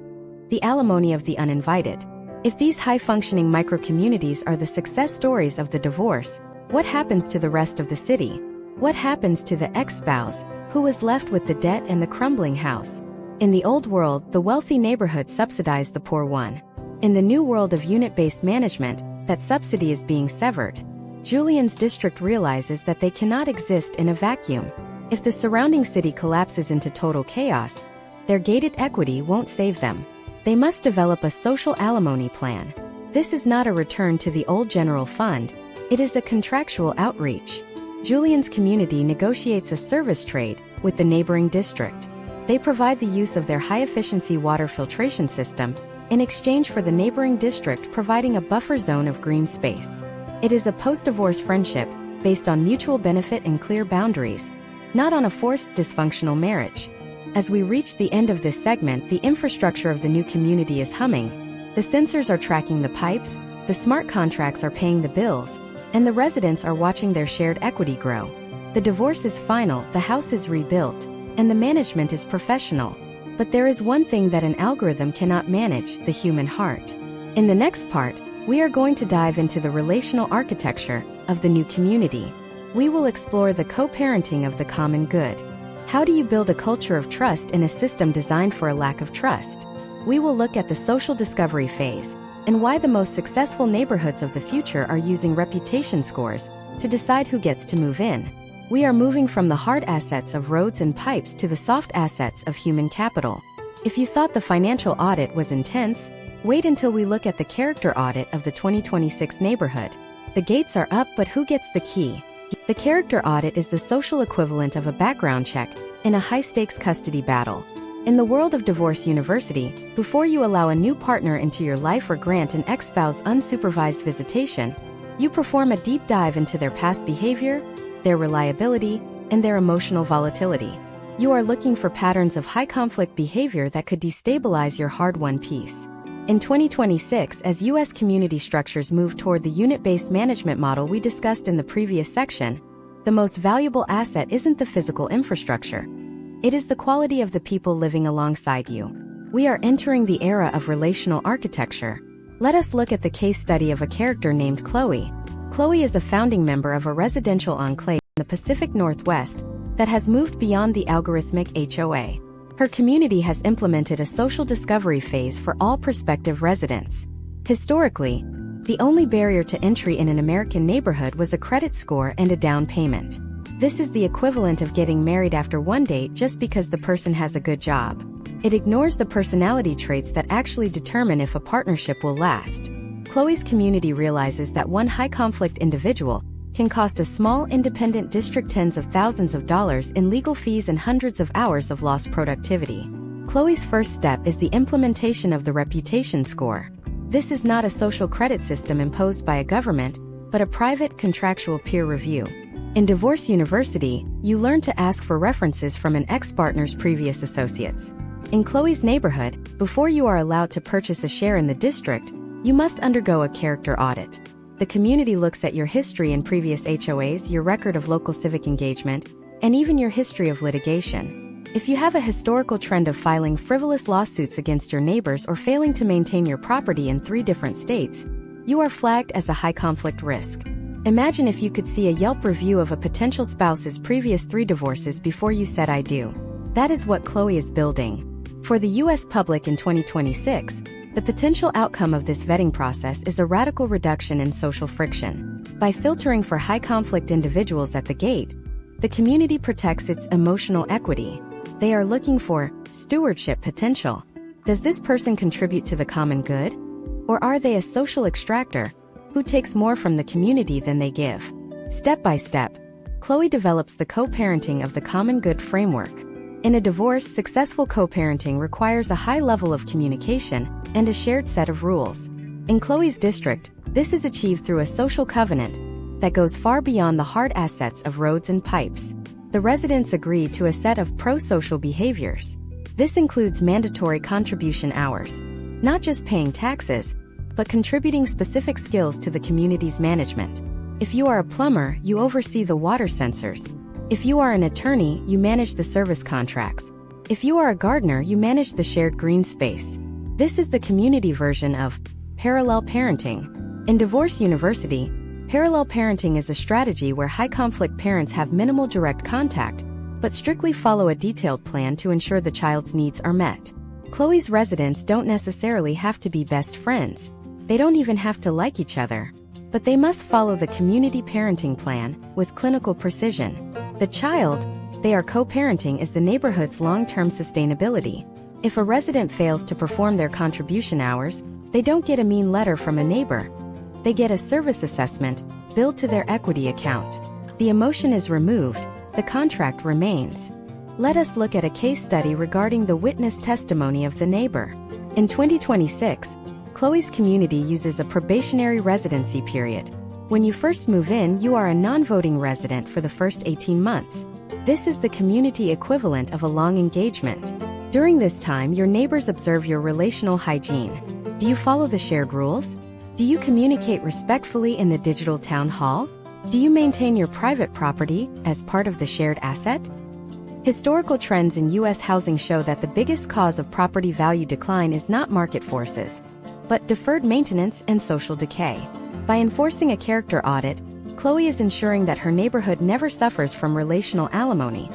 the alimony of the uninvited. If these high-functioning microcommunities are the success stories of the divorce, what happens to the rest of the city? What happens to the ex-spouse, who was left with the debt and the crumbling house? In the old world, the wealthy neighborhood subsidized the poor one. In the new world of unit-based management, that subsidy is being severed. Julian's district realizes that they cannot exist in a vacuum. If the surrounding city collapses into total chaos, their gated equity won't save them. They must develop a social alimony plan. This is not a return to the old general fund, it is a contractual outreach. Julian's community negotiates a service trade with the neighboring district. They provide the use of their high-efficiency water filtration system in exchange for the neighboring district providing a buffer zone of green space. It is a post-divorce friendship based on mutual benefit and clear boundaries, not on a forced dysfunctional marriage. As we reach the end of this segment, the infrastructure of the new community is humming. The sensors are tracking the pipes, the smart contracts are paying the bills, and the residents are watching their shared equity grow. The divorce is final, the house is rebuilt, and the management is professional. But there is one thing that an algorithm cannot manage: the human heart. In the next part, we are going to dive into the relational architecture of the new community. We will explore the co-parenting of the common good. How do you build a culture of trust in a system designed for a lack of trust? We will look at the social discovery phase and why the most successful neighborhoods of the future are using reputation scores to decide who gets to move in. We are moving from the hard assets of roads and pipes to the soft assets of human capital. If you thought the financial audit was intense, wait until we look at the character audit of the 2026 neighborhood. The gates are up, but who gets the key? The character audit is the social equivalent of a background check in a high-stakes custody battle. In the world of Divorce University, before you allow a new partner into your life or grant an ex-spouse unsupervised visitation, you perform a deep dive into their past behavior, their reliability, and their emotional volatility. You are looking for patterns of high-conflict behavior that could destabilize your hard-won peace. In 2026, as U.S. community structures move toward the unit-based management model we discussed in the previous section, the most valuable asset isn't the physical infrastructure. It is the quality of the people living alongside you. We are entering the era of relational architecture. Let us look at the case study of a character named Chloe. Chloe is a founding member of a residential enclave in the Pacific Northwest that has moved beyond the algorithmic HOA. Her community has implemented a social discovery phase for all prospective residents. Historically, the only barrier to entry in an American neighborhood was a credit score and a down payment. This is the equivalent of getting married after one date just because the person has a good job. It ignores the personality traits that actually determine if a partnership will last. Chloe's community realizes that one high-conflict individual can cost a small independent district tens of thousands of dollars in legal fees and hundreds of hours of lost productivity. Chloe's first step is the implementation of the reputation score. This is not a social credit system imposed by a government, but a private contractual peer review. In Divorce University, you learn to ask for references from an ex-partner's previous associates. In Chloe's neighborhood, before you are allowed to purchase a share in the district, you must undergo a character audit. The community looks at your history in previous HOAs, your record of local civic engagement, and even your history of litigation. If you have a historical trend of filing frivolous lawsuits against your neighbors or failing to maintain your property in 3 different states, you are flagged as a high-conflict risk. Imagine if you could see a Yelp review of a potential spouse's previous 3 divorces before you said "I do." That is what Chloe is building. For the U.S. public in 2026, the potential outcome of this vetting process is a radical reduction in social friction. By filtering for high-conflict individuals at the gate, the community protects its emotional equity. They are looking for stewardship potential. Does this person contribute to the common good? Or are they a social extractor who takes more from the community than they give? Step by step, Chloe develops the co-parenting of the common good framework. In a divorce, successful co-parenting requires a high level of communication and a shared set of rules. In Chloe's district, this is achieved through a social covenant that goes far beyond the hard assets of roads and pipes. The residents agree to a set of pro-social behaviors. This includes mandatory contribution hours, not just paying taxes, but contributing specific skills to the community's management. If you are a plumber, you oversee the water sensors. If you are an attorney, you manage the service contracts. If you are a gardener, you manage the shared green space. This is the community version of parallel parenting. In Divorce University, parallel parenting is a strategy where high-conflict parents have minimal direct contact, but strictly follow a detailed plan to ensure the child's needs are met. Chloe's residents don't necessarily have to be best friends. They don't even have to like each other. But they must follow the community parenting plan with clinical precision. The child they are co-parenting is the neighborhood's long-term sustainability. If a resident fails to perform their contribution hours, they don't get a mean letter from a neighbor. They get a service assessment billed to their equity account. The emotion is removed, the contract remains. Let us look at a case study regarding the witness testimony of the neighbor. In 2026, Chloe's community uses a probationary residency period. When you first move in, you are a non-voting resident for the first 18 months. This is the community equivalent of a long engagement. During this time, your neighbors observe your relational hygiene. Do you follow the shared rules? Do you communicate respectfully in the digital town hall? Do you maintain your private property as part of the shared asset? Historical trends in U.S. housing show that the biggest cause of property value decline is not market forces, but deferred maintenance and social decay. By enforcing a character audit, Chloe is ensuring that her neighborhood never suffers from relational alimony,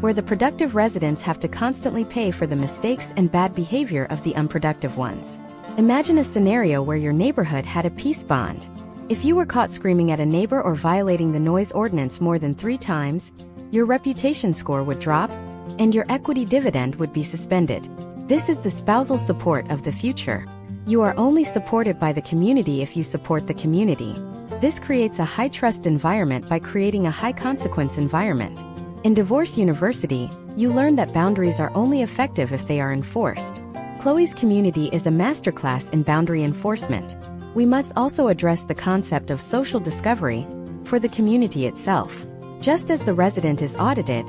where the productive residents have to constantly pay for the mistakes and bad behavior of the unproductive ones. Imagine a scenario where your neighborhood had a peace bond. If you were caught screaming at a neighbor or violating the noise ordinance more than 3 times, your reputation score would drop, and your equity dividend would be suspended. This is the spousal support of the future. You are only supported by the community if you support the community. This creates a high-trust environment by creating a high-consequence environment. In Divorce University, you learn that boundaries are only effective if they are enforced. Chloe's community is a masterclass in boundary enforcement. We must also address the concept of social discovery for the community itself. Just as the resident is audited,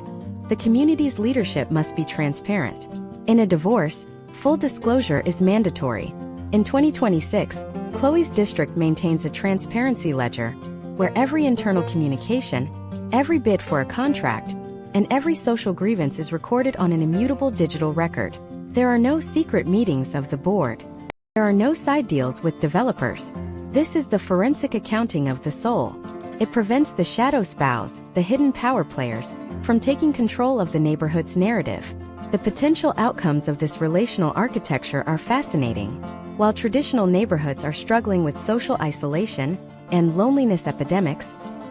the community's leadership must be transparent. In a divorce, full disclosure is mandatory. In 2026, Chloe's district maintains a transparency ledger, where every internal communication, every bid for a contract, and every social grievance is recorded on an immutable digital record. There are no secret meetings of the board. There are no side deals with developers. This is the forensic accounting of the soul. It prevents the shadow spouse, the hidden power players, from taking control of the neighborhood's narrative. The potential outcomes of this relational architecture are fascinating. While traditional neighborhoods are struggling with social isolation and loneliness epidemics,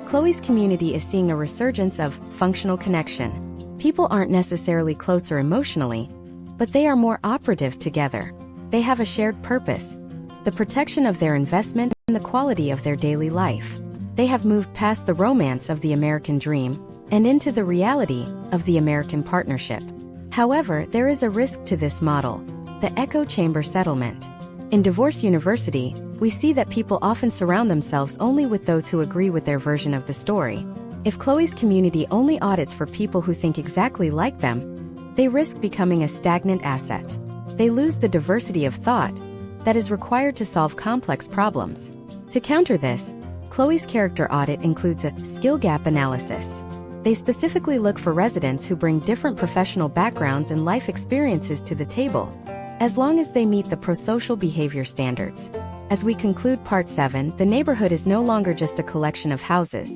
Chloe's community is seeing a resurgence of functional connection. People aren't necessarily closer emotionally, but they are more operative together. They have a shared purpose, the protection of their investment and the quality of their daily life. They have moved past the romance of the American dream and into the reality of the American partnership. However, there is a risk to this model, the echo chamber settlement. In Divorce University, we see that people often surround themselves only with those who agree with their version of the story. If Chloe's community only audits for people who think exactly like them, they risk becoming a stagnant asset. They lose the diversity of thought that is required to solve complex problems. To counter this, Chloe's character audit includes a skill gap analysis. They specifically look for residents who bring different professional backgrounds and life experiences to the table, as long as they meet the prosocial behavior standards. As we conclude Part 7, the neighborhood is no longer just a collection of houses.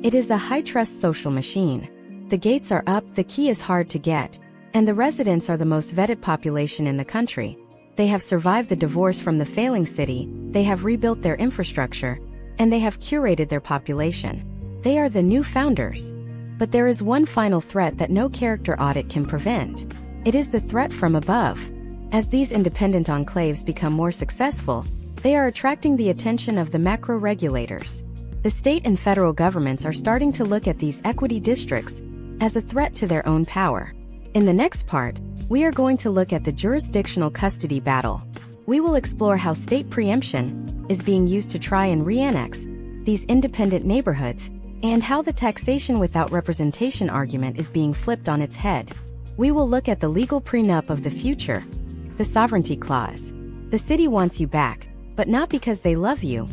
It is a high-trust social machine. The gates are up, the key is hard to get, and the residents are the most vetted population in the country. They have survived the divorce from the failing city, they have rebuilt their infrastructure, and they have curated their population. They are the new founders. But there is one final threat that no character audit can prevent. It is the threat from above. As these independent enclaves become more successful, they are attracting the attention of the macro regulators. The state and federal governments are starting to look at these equity districts as a threat to their own power. In the next part, we are going to look at the jurisdictional custody battle. We will explore how state preemption is being used to try and re-annex these independent neighborhoods, and how the taxation without representation argument is being flipped on its head. We will look at the legal prenup of the future, the sovereignty clause. The city wants you back, but not because they love you.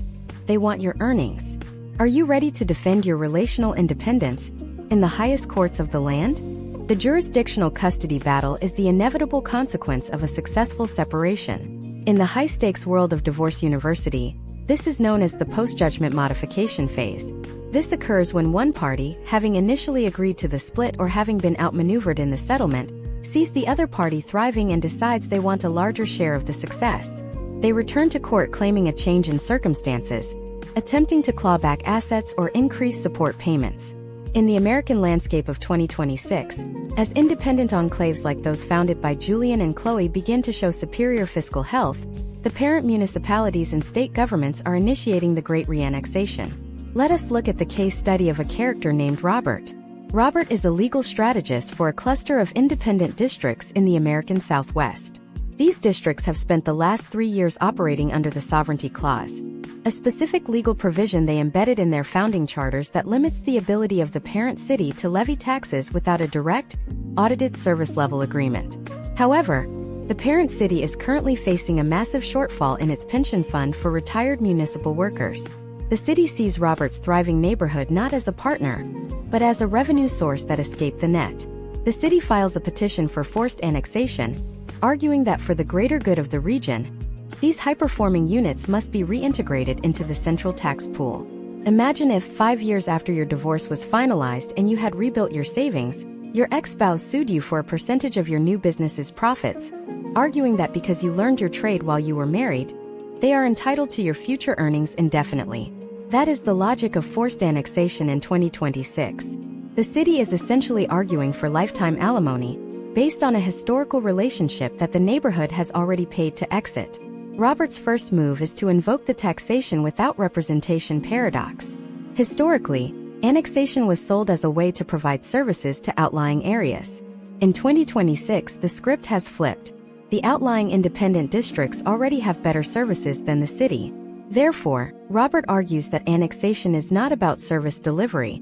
They want your earnings. Are you ready to defend your relational independence in the highest courts of the land? The jurisdictional custody battle is the inevitable consequence of a successful separation. In the high-stakes world of Divorce University, this is known as the post-judgment modification phase. This occurs when one party, having initially agreed to the split or having been outmaneuvered in the settlement, sees the other party thriving and decides they want a larger share of the success. They return to court claiming a change in circumstances, attempting to claw back assets or increase support payments. In the American landscape of 2026, as independent enclaves like those founded by Julian and Chloe begin to show superior fiscal health, the parent municipalities and state governments are initiating the Great Reannexation. Let us look at the case study of a character named Robert. Robert is a legal strategist for a cluster of independent districts in the American Southwest. These districts have spent the last 3 years operating under the Sovereignty Clause, a specific legal provision they embedded in their founding charters that limits the ability of the parent city to levy taxes without a direct, audited service-level agreement. However, the parent city is currently facing a massive shortfall in its pension fund for retired municipal workers. The city sees Robert's thriving neighborhood not as a partner, but as a revenue source that escaped the net. The city files a petition for forced annexation, arguing that for the greater good of the region, these high-performing units must be reintegrated into the central tax pool. Imagine if 5 years after your divorce was finalized and you had rebuilt your savings, your ex-spouse sued you for a percentage of your new business's profits, arguing that because you learned your trade while you were married, they are entitled to your future earnings indefinitely. That is the logic of forced annexation in 2026. The city is essentially arguing for lifetime alimony, based on a historical relationship that the neighborhood has already paid to exit. Robert's first move is to invoke the taxation without representation paradox. Historically, annexation was sold as a way to provide services to outlying areas. In 2026, the script has flipped. The outlying independent districts already have better services than the city. Therefore, Robert argues that annexation is not about service delivery.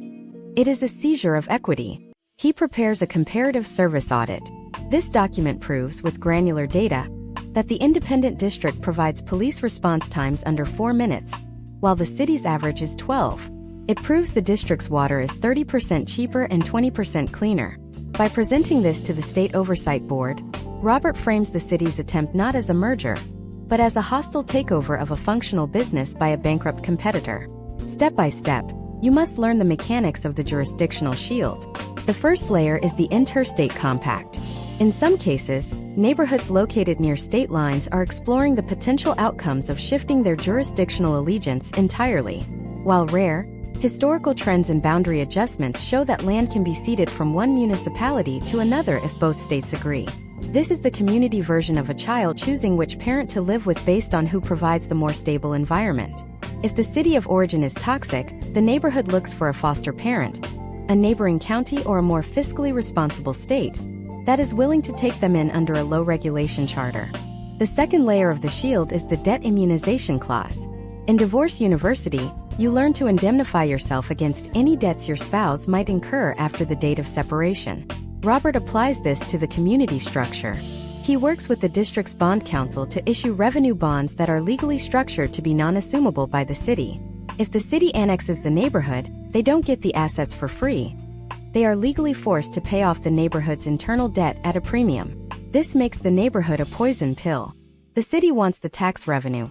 It is a seizure of equity. He prepares a comparative service audit. This document proves, with granular data, that the independent district provides police response times under 4 minutes, while the city's average is 12. It proves the district's water is 30% cheaper and 20% cleaner. By presenting this to the State Oversight Board, Robert frames the city's attempt not as a merger, but as a hostile takeover of a functional business by a bankrupt competitor. Step by step, you must learn the mechanics of the jurisdictional shield. The first layer is the interstate compact. In some cases, neighborhoods located near state lines are exploring the potential outcomes of shifting their jurisdictional allegiance entirely. While rare, historical trends and boundary adjustments show that land can be ceded from one municipality to another if both states agree. This is the community version of a child choosing which parent to live with based on who provides the more stable environment. If the city of origin is toxic, the neighborhood looks for a foster parent, a neighboring county or a more fiscally responsible state that is willing to take them in under a low-regulation charter. The second layer of the shield is the debt immunization clause. In Divorce University, you learn to indemnify yourself against any debts your spouse might incur after the date of separation. Robert applies this to the community structure. He works with the district's bond council to issue revenue bonds that are legally structured to be non-assumable by the city. If the city annexes the neighborhood, they don't get the assets for free. They are legally forced to pay off the neighborhood's internal debt at a premium. This makes the neighborhood a poison pill. The city wants the tax revenue,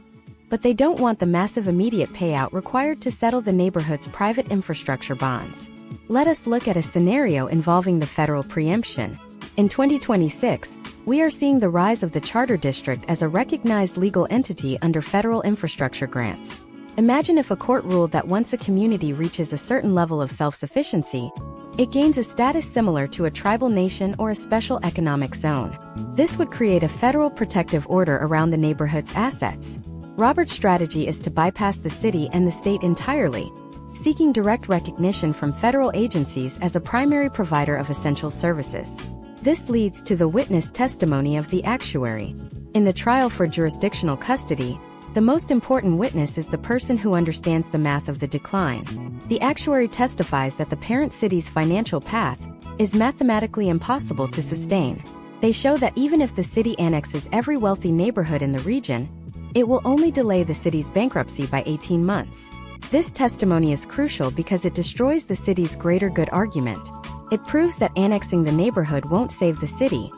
but they don't want the massive immediate payout required to settle the neighborhood's private infrastructure bonds. Let us look at a scenario involving the federal preemption. In 2026, we are seeing the rise of the charter district as a recognized legal entity under federal infrastructure grants. Imagine if a court ruled that once a community reaches a certain level of self-sufficiency, it gains a status similar to a tribal nation or a special economic zone. This would create a federal protective order around the neighborhood's assets. Robert's strategy is to bypass the city and the state entirely, seeking direct recognition from federal agencies as a primary provider of essential services. This leads to the witness testimony of the actuary. In the trial for jurisdictional custody, the most important witness is the person who understands the math of the decline. The actuary testifies that the parent city's financial path is mathematically impossible to sustain. They show that even if the city annexes every wealthy neighborhood in the region, it will only delay the city's bankruptcy by 18 months. This testimony is crucial because it destroys the city's greater good argument. It proves that annexing the neighborhood won't save the city.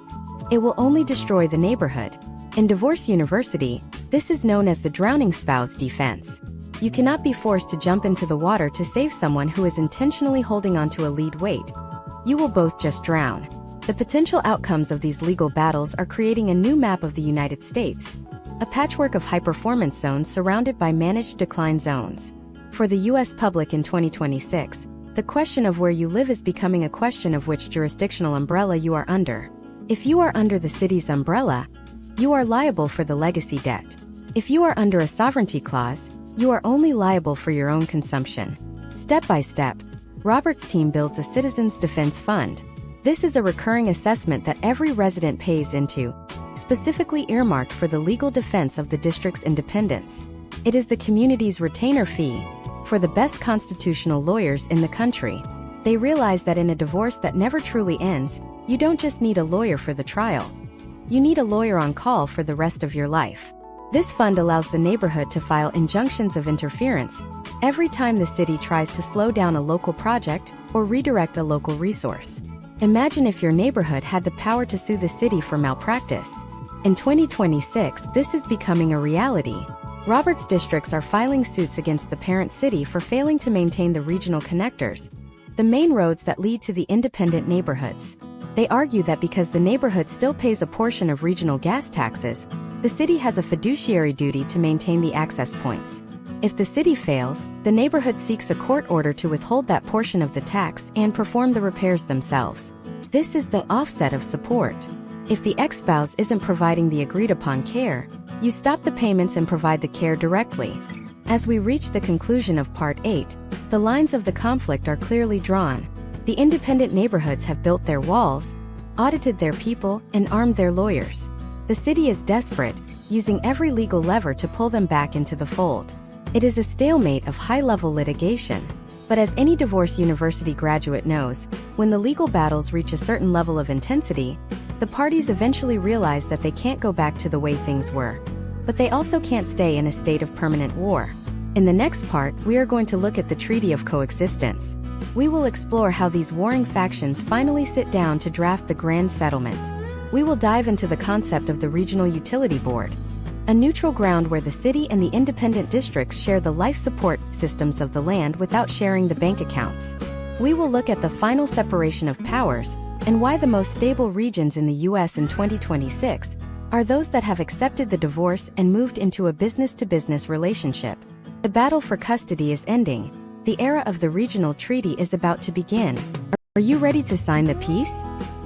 It will only destroy the neighborhood. In Divorce University, this is known as the drowning spouse defense. You cannot be forced to jump into the water to save someone who is intentionally holding onto a lead weight. You will both just drown. The potential outcomes of these legal battles are creating a new map of the United States, a patchwork of high-performance zones surrounded by managed decline zones. For the U.S. public in 2026, the question of where you live is becoming a question of which jurisdictional umbrella you are under. If you are under the city's umbrella, you are liable for the legacy debt. If you are under a sovereignty clause, you are only liable for your own consumption. Step by step, Robert's team builds a Citizens Defense Fund. This is a recurring assessment that every resident pays into, specifically earmarked for the legal defense of the district's independence. It is the community's retainer fee for the best constitutional lawyers in the country. They realize that in a divorce that never truly ends, you don't just need a lawyer for the trial. You need a lawyer on call for the rest of your life. This fund allows the neighborhood to file injunctions of interference every time the city tries to slow down a local project or redirect a local resource. Imagine if your neighborhood had the power to sue the city for malpractice. In 2026, this is becoming a reality. Roberts districts are filing suits against the parent city for failing to maintain the regional connectors, the main roads that lead to the independent neighborhoods. They argue that because the neighborhood still pays a portion of regional gas taxes, the city has a fiduciary duty to maintain the access points. If the city fails, the neighborhood seeks a court order to withhold that portion of the tax and perform the repairs themselves. This is the offset of support. If the ex-spouse isn't providing the agreed-upon care, you stop the payments and provide the care directly. As we reach the conclusion of Part 8, the lines of the conflict are clearly drawn. The independent neighborhoods have built their walls, audited their people, and armed their lawyers. The city is desperate, using every legal lever to pull them back into the fold. It is a stalemate of high-level litigation. But as any divorce university graduate knows, when the legal battles reach a certain level of intensity, the parties eventually realize that they can't go back to the way things were. But they also can't stay in a state of permanent war. In the next part, we are going to look at the Treaty of Coexistence. We will explore how these warring factions finally sit down to draft the grand settlement. We will dive into the concept of the Regional Utility Board, a neutral ground where the city and the independent districts share the life support systems of the land without sharing the bank accounts. We will look at the final separation of powers and why the most stable regions in the U.S. in 2026 are those that have accepted the divorce and moved into a business-to-business relationship. The battle for custody is ending. The era of the regional treaty is about to begin. Are you ready to sign the peace?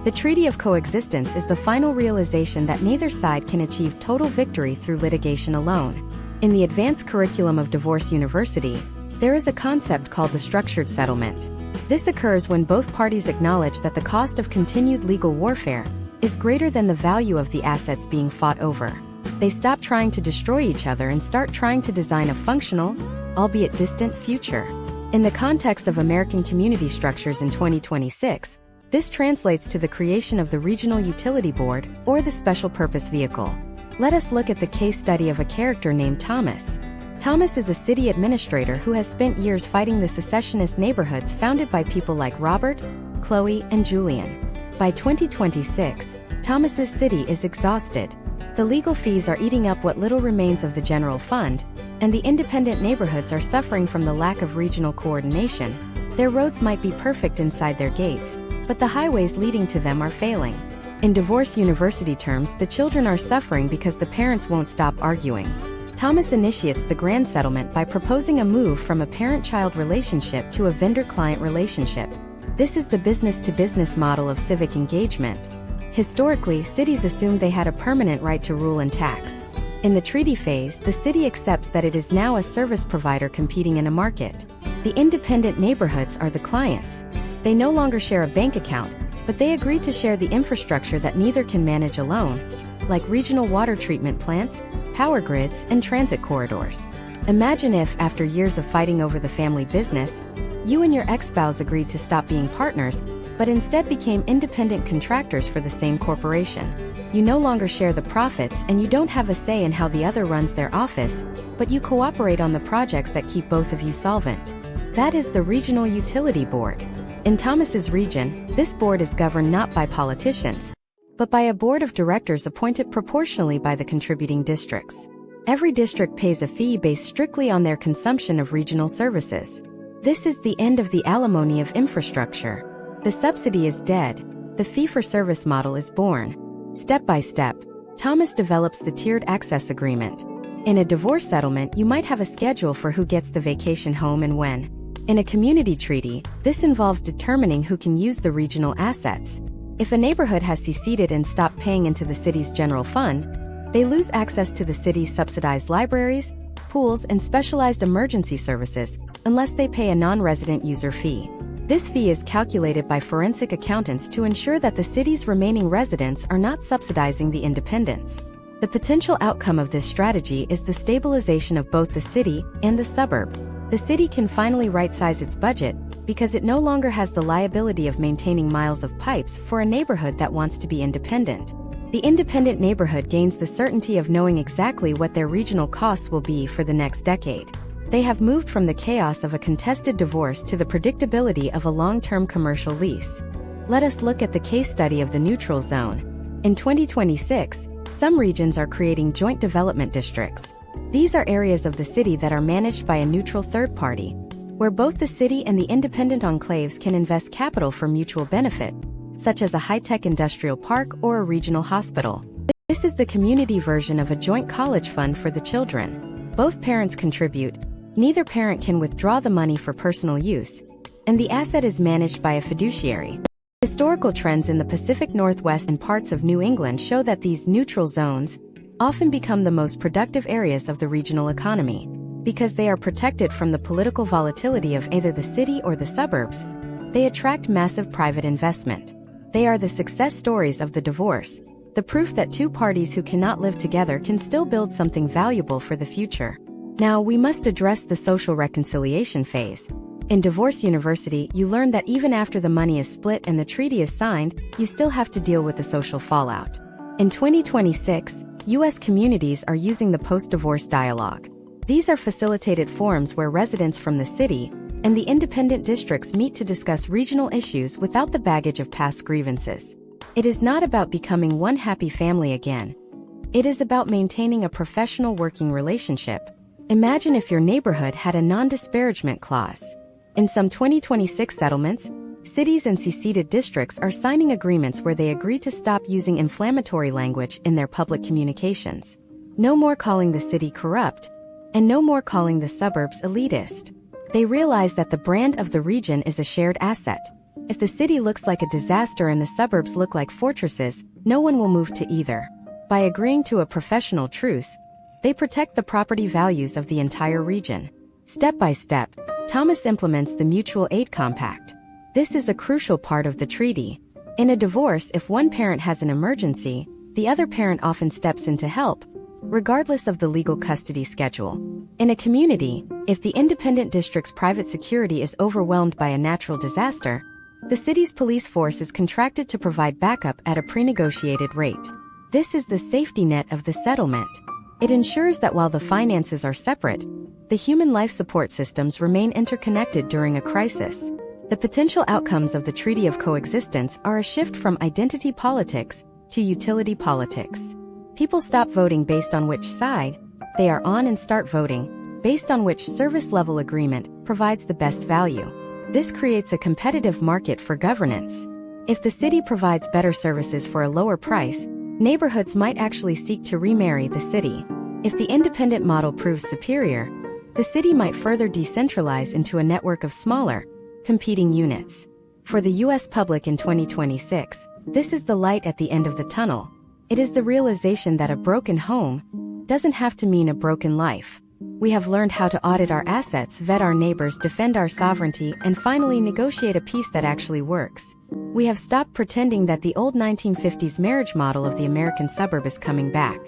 The Treaty of Coexistence is the final realization that neither side can achieve total victory through litigation alone. In the advanced curriculum of Divorce University, there is a concept called the structured settlement. This occurs when both parties acknowledge that the cost of continued legal warfare is greater than the value of the assets being fought over. They stop trying to destroy each other and start trying to design a functional, albeit distant, future. In the context of American community structures in 2026, this translates to the creation of the Regional Utility Board, or the Special Purpose Vehicle. Let us look at the case study of a character named Thomas. Thomas is a city administrator who has spent years fighting the secessionist neighborhoods founded by people like Robert, Chloe, and Julian. By 2026, Thomas's city is exhausted. The legal fees are eating up what little remains of the general fund, and the independent neighborhoods are suffering from the lack of regional coordination. Their roads might be perfect inside their gates, but the highways leading to them are failing. In Divorce University terms, the children are suffering because the parents won't stop arguing. Thomas initiates the grand settlement by proposing a move from a parent-child relationship to a vendor-client relationship. This is the business-to-business model of civic engagement. Historically, cities assumed they had a permanent right to rule and tax. In the treaty phase, the city accepts that it is now a service provider competing in a market. The independent neighborhoods are the clients. They no longer share a bank account, but they agree to share the infrastructure that neither can manage alone, like regional water treatment plants, power grids, and transit corridors. Imagine if, after years of fighting over the family business, you and your ex-spouse agreed to stop being partners, but instead became independent contractors for the same corporation. You no longer share the profits and you don't have a say in how the other runs their office, but you cooperate on the projects that keep both of you solvent. That is the Regional Utility Board. In Thomas's region, this board is governed not by politicians, but by a board of directors appointed proportionally by the contributing districts. Every district pays a fee based strictly on their consumption of regional services. This is the end of the alimony of infrastructure. The subsidy is dead. The fee-for-service model is born. Step by step, Thomas develops the tiered access agreement. In a divorce settlement, you might have a schedule for who gets the vacation home and when. In a community treaty, this involves determining who can use the regional assets. If a neighborhood has seceded and stopped paying into the city's general fund, they lose access to the city's subsidized libraries, pools, and specialized emergency services, unless they pay a non-resident user fee. This fee is calculated by forensic accountants to ensure that the city's remaining residents are not subsidizing the independents. The potential outcome of this strategy is the stabilization of both the city and the suburb. The city can finally right-size its budget because it no longer has the liability of maintaining miles of pipes for a neighborhood that wants to be independent. The independent neighborhood gains the certainty of knowing exactly what their regional costs will be for the next decade. They have moved from the chaos of a contested divorce to the predictability of a long-term commercial lease. Let us look at the case study of the neutral zone. In 2026, some regions are creating joint development districts. These are areas of the city that are managed by a neutral third party, where both the city and the independent enclaves can invest capital for mutual benefit, such as a high-tech industrial park or a regional hospital. This is the community version of a joint college fund for the children. Both parents contribute, neither parent can withdraw the money for personal use, and the asset is managed by a fiduciary. Historical trends in the Pacific Northwest and parts of New England show that these neutral zones often become the most productive areas of the regional economy. Because they are protected from the political volatility of either the city or the suburbs, they attract massive private investment. They are the success stories of the divorce, the proof that two parties who cannot live together can still build something valuable for the future. Now, we must address the social reconciliation phase. In Divorce University, you learn that even after the money is split and the treaty is signed, you still have to deal with the social fallout. In 2026, U.S. communities are using the post-divorce dialogue. These are facilitated forums where residents from the city and the independent districts meet to discuss regional issues without the baggage of past grievances. It is not about becoming one happy family again. It is about maintaining a professional working relationship. Imagine if your neighborhood had a non-disparagement clause. In some 2026 settlements, cities and seceded districts are signing agreements where they agree to stop using inflammatory language in their public communications. No more calling the city corrupt, and no more calling the suburbs elitist. They realize that the brand of the region is a shared asset. If the city looks like a disaster and the suburbs look like fortresses, no one will move to either. By agreeing to a professional truce, they protect the property values of the entire region. Step by step, Thomas implements the Mutual Aid Compact. This is a crucial part of the treaty. In a divorce, if one parent has an emergency, the other parent often steps in to help, regardless of the legal custody schedule. In a community, if the independent district's private security is overwhelmed by a natural disaster, the city's police force is contracted to provide backup at a pre-negotiated rate. This is the safety net of the settlement. It ensures that while the finances are separate, the human life support systems remain interconnected during a crisis. The potential outcomes of the Treaty of Coexistence are a shift from identity politics to utility politics. People stop voting based on which side they are on and start voting based on which service level agreement provides the best value. This creates a competitive market for governance. If the city provides better services for a lower price, neighborhoods might actually seek to remarry the city. If the independent model proves superior, the city might further decentralize into a network of smaller, competing units. For the U.S. public in 2026, this is the light at the end of the tunnel. It is the realization that a broken home doesn't have to mean a broken life. We have learned how to audit our assets, vet our neighbors, defend our sovereignty, and finally negotiate a peace that actually works. We have stopped pretending that the old 1950s marriage model of the American suburb is coming back.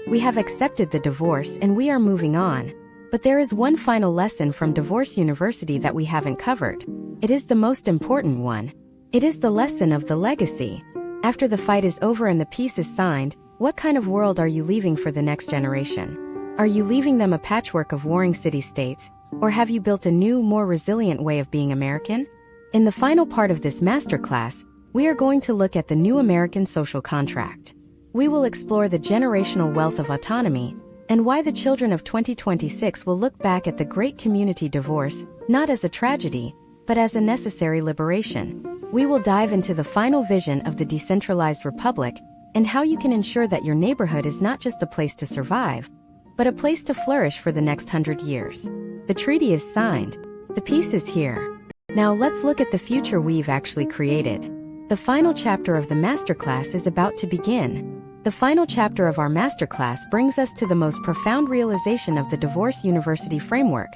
We have accepted the divorce and we are moving on. But there is one final lesson from Divorce University that we haven't covered. It is the most important one. It is the lesson of the legacy. After the fight is over and the peace is signed, what kind of world are you leaving for the next generation? Are you leaving them a patchwork of warring city-states, or have you built a new, more resilient way of being American? In the final part of this masterclass, we are going to look at the new American social contract. We will explore the generational wealth of autonomy, and why the children of 2026 will look back at the great community divorce, not as a tragedy, but as a necessary liberation. We will dive into the final vision of the decentralized republic, and how you can ensure that your neighborhood is not just a place to survive, but a place to flourish for the next 100 years. The treaty is signed. The peace is here. Now let's look at the future we've actually created. The final chapter of the masterclass is about to begin. The final chapter of our masterclass brings us to the most profound realization of the Divorce University framework,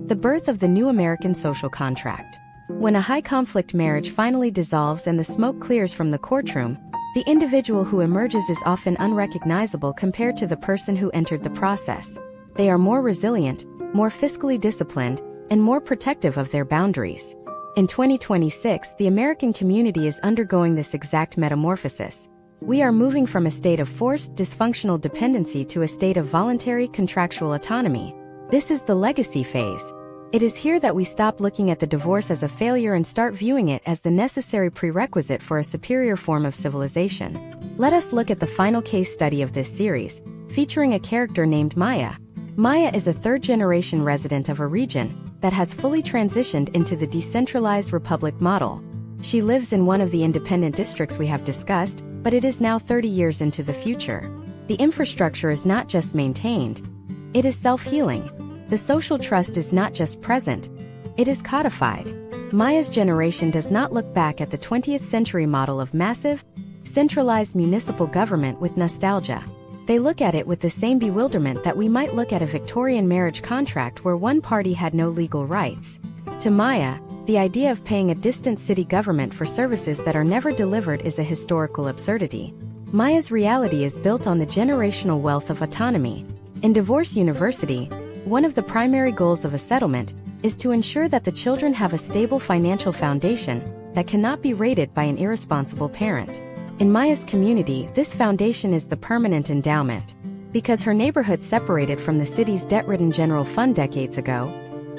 the birth of the new American social contract. When a high-conflict marriage finally dissolves and the smoke clears from the courtroom, the individual who emerges is often unrecognizable compared to the person who entered the process. They are more resilient, more fiscally disciplined, and more protective of their boundaries. In 2026, the American community is undergoing this exact metamorphosis. We are moving from a state of forced, dysfunctional dependency to a state of voluntary, contractual autonomy. This is the legacy phase. It is here that we stop looking at the divorce as a failure and start viewing it as the necessary prerequisite for a superior form of civilization. Let us look at the final case study of this series, featuring a character named Maya. Maya is a third-generation resident of a region that has fully transitioned into the decentralized republic model. She lives in one of the independent districts we have discussed, but it is now 30 years into the future. The infrastructure is not just maintained, it is self-healing. The social trust is not just present, it is codified. Maya's generation does not look back at the 20th century model of massive, centralized municipal government with nostalgia. They look at it with the same bewilderment that we might look at a Victorian marriage contract where one party had no legal rights. To Maya, the idea of paying a distant city government for services that are never delivered is a historical absurdity. Maya's reality is built on the generational wealth of autonomy. In Divorce University, one of the primary goals of a settlement is to ensure that the children have a stable financial foundation that cannot be raided by an irresponsible parent. In Maya's community, this foundation is the permanent endowment. Because her neighborhood separated from the city's debt-ridden general fund decades ago,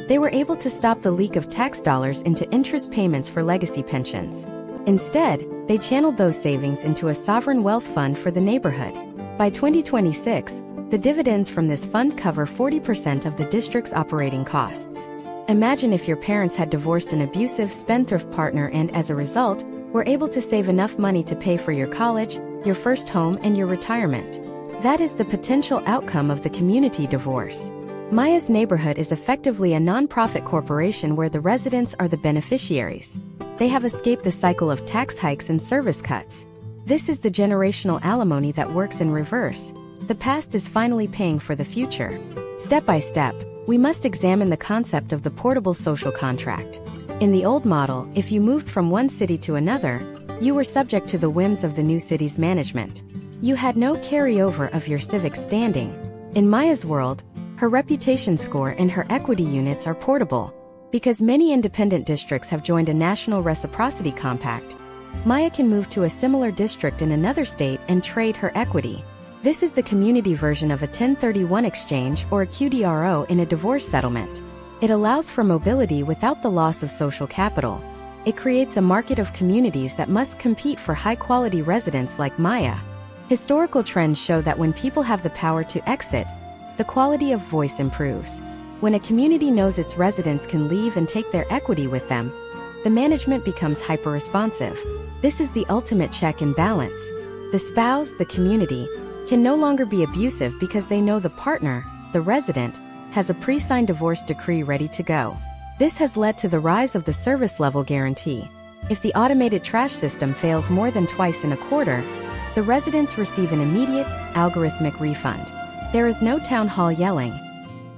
they were able to stop the leak of tax dollars into interest payments for legacy pensions. Instead, they channeled those savings into a sovereign wealth fund for the neighborhood. By 2026, the dividends from this fund cover 40% of the district's operating costs. Imagine if your parents had divorced an abusive spendthrift partner and, as a result, were able to save enough money to pay for your college, your first home, and your retirement. That is the potential outcome of the community divorce. Maya's neighborhood is effectively a non-profit corporation where the residents are the beneficiaries. They have escaped the cycle of tax hikes and service cuts. This is the generational alimony that works in reverse. The past is finally paying for the future. Step by step, we must examine the concept of the portable social contract. In the old model, if you moved from one city to another, you were subject to the whims of the new city's management. You had no carryover of your civic standing. In Maya's world, her reputation score and her equity units are portable. Because many independent districts have joined a national reciprocity compact, Maya can move to a similar district in another state and trade her equity. This is the community version of a 1031 exchange or a QDRO in a divorce settlement. It allows for mobility without the loss of social capital. It creates a market of communities that must compete for high-quality residents like Maya. Historical trends show that when people have the power to exit, the quality of voice improves. When a community knows its residents can leave and take their equity with them, the management becomes hyper-responsive. This is the ultimate check and balance. The spouse, the community, can no longer be abusive because they know the partner, the resident, has a pre-signed divorce decree ready to go. This has led to the rise of the service level guarantee. If the automated trash system fails more than twice in a quarter, the residents receive an immediate, algorithmic refund. There is no town hall yelling.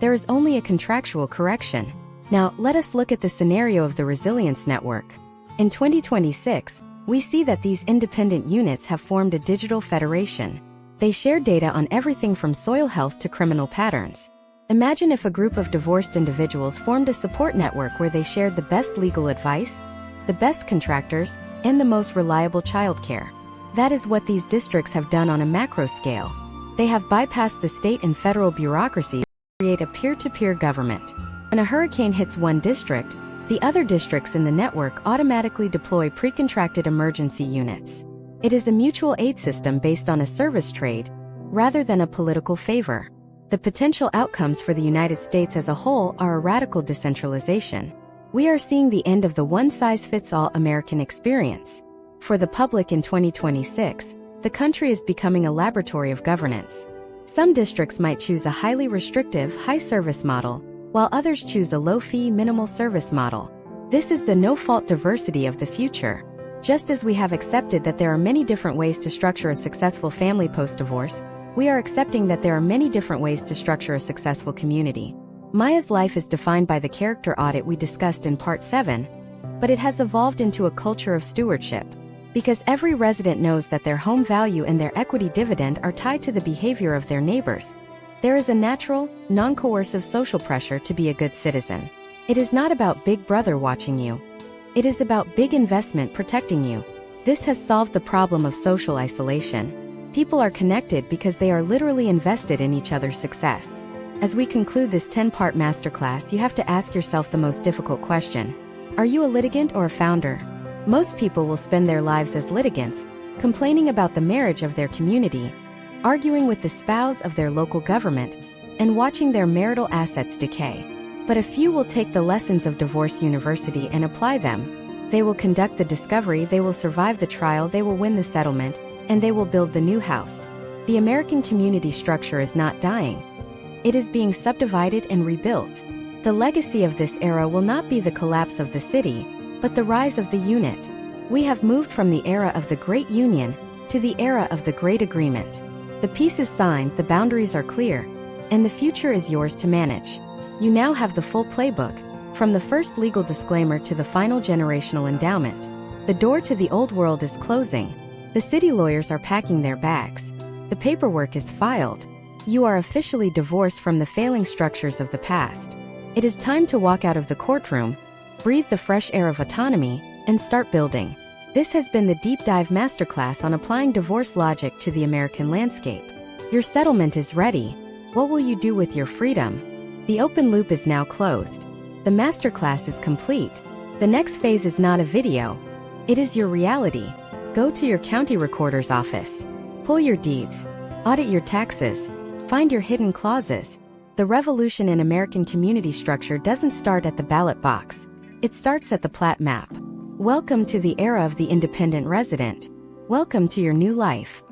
There is only a contractual correction. Now, let us look at the scenario of the resilience network. In 2026, we see that these independent units have formed a digital federation. They share data on everything from soil health to criminal patterns. Imagine if a group of divorced individuals formed a support network where they shared the best legal advice, the best contractors, and the most reliable childcare. That is what these districts have done on a macro scale. They have bypassed the state and federal bureaucracy to create a peer-to-peer government. When a hurricane hits one district, the other districts in the network automatically deploy pre-contracted emergency units. It is a mutual aid system based on a service trade, rather than a political favor. The potential outcomes for the United States as a whole are a radical decentralization. We are seeing the end of the one-size-fits-all American experience. For the public in 2026, the country is becoming a laboratory of governance. Some districts might choose a highly restrictive, high-service model, while others choose a low-fee, minimal-service model. This is the no-fault diversity of the future. Just as we have accepted that there are many different ways to structure a successful family post-divorce, we are accepting that there are many different ways to structure a successful community. Maya's life is defined by the character audit we discussed in Part 7, but it has evolved into a culture of stewardship. Because every resident knows that their home value and their equity dividend are tied to the behavior of their neighbors, there is a natural, non-coercive social pressure to be a good citizen. It is not about Big Brother watching you. It is about big investment protecting you. This has solved the problem of social isolation. People are connected because they are literally invested in each other's success. As we conclude this 10-part masterclass, you have to ask yourself the most difficult question. Are you a litigant or a founder? Most people will spend their lives as litigants, complaining about the marriage of their community, arguing with the spouse of their local government, and watching their marital assets decay. But a few will take the lessons of Divorce University and apply them. They will conduct the discovery, they will survive the trial, they will win the settlement, and they will build the new house. The American community structure is not dying. It is being subdivided and rebuilt. The legacy of this era will not be the collapse of the city, but the rise of the unit. We have moved from the era of the Great Union to the era of the Great Agreement. The peace is signed, the boundaries are clear, and the future is yours to manage. You now have the full playbook, from the first legal disclaimer to the final generational endowment. The door to the old world is closing. The city lawyers are packing their bags. The paperwork is filed. You are officially divorced from the failing structures of the past. It is time to walk out of the courtroom, breathe the fresh air of autonomy, and start building. This has been the Deep Dive Masterclass on applying divorce logic to the American landscape. Your settlement is ready. What will you do with your freedom? The open loop is now closed. The masterclass is complete. The next phase is not a video. It is your reality. Go to your county recorder's office. Pull your deeds. Audit your taxes. Find your hidden clauses. The revolution in American community structure doesn't start at the ballot box. It starts at the plat map. Welcome to the era of the independent resident. Welcome to your new life.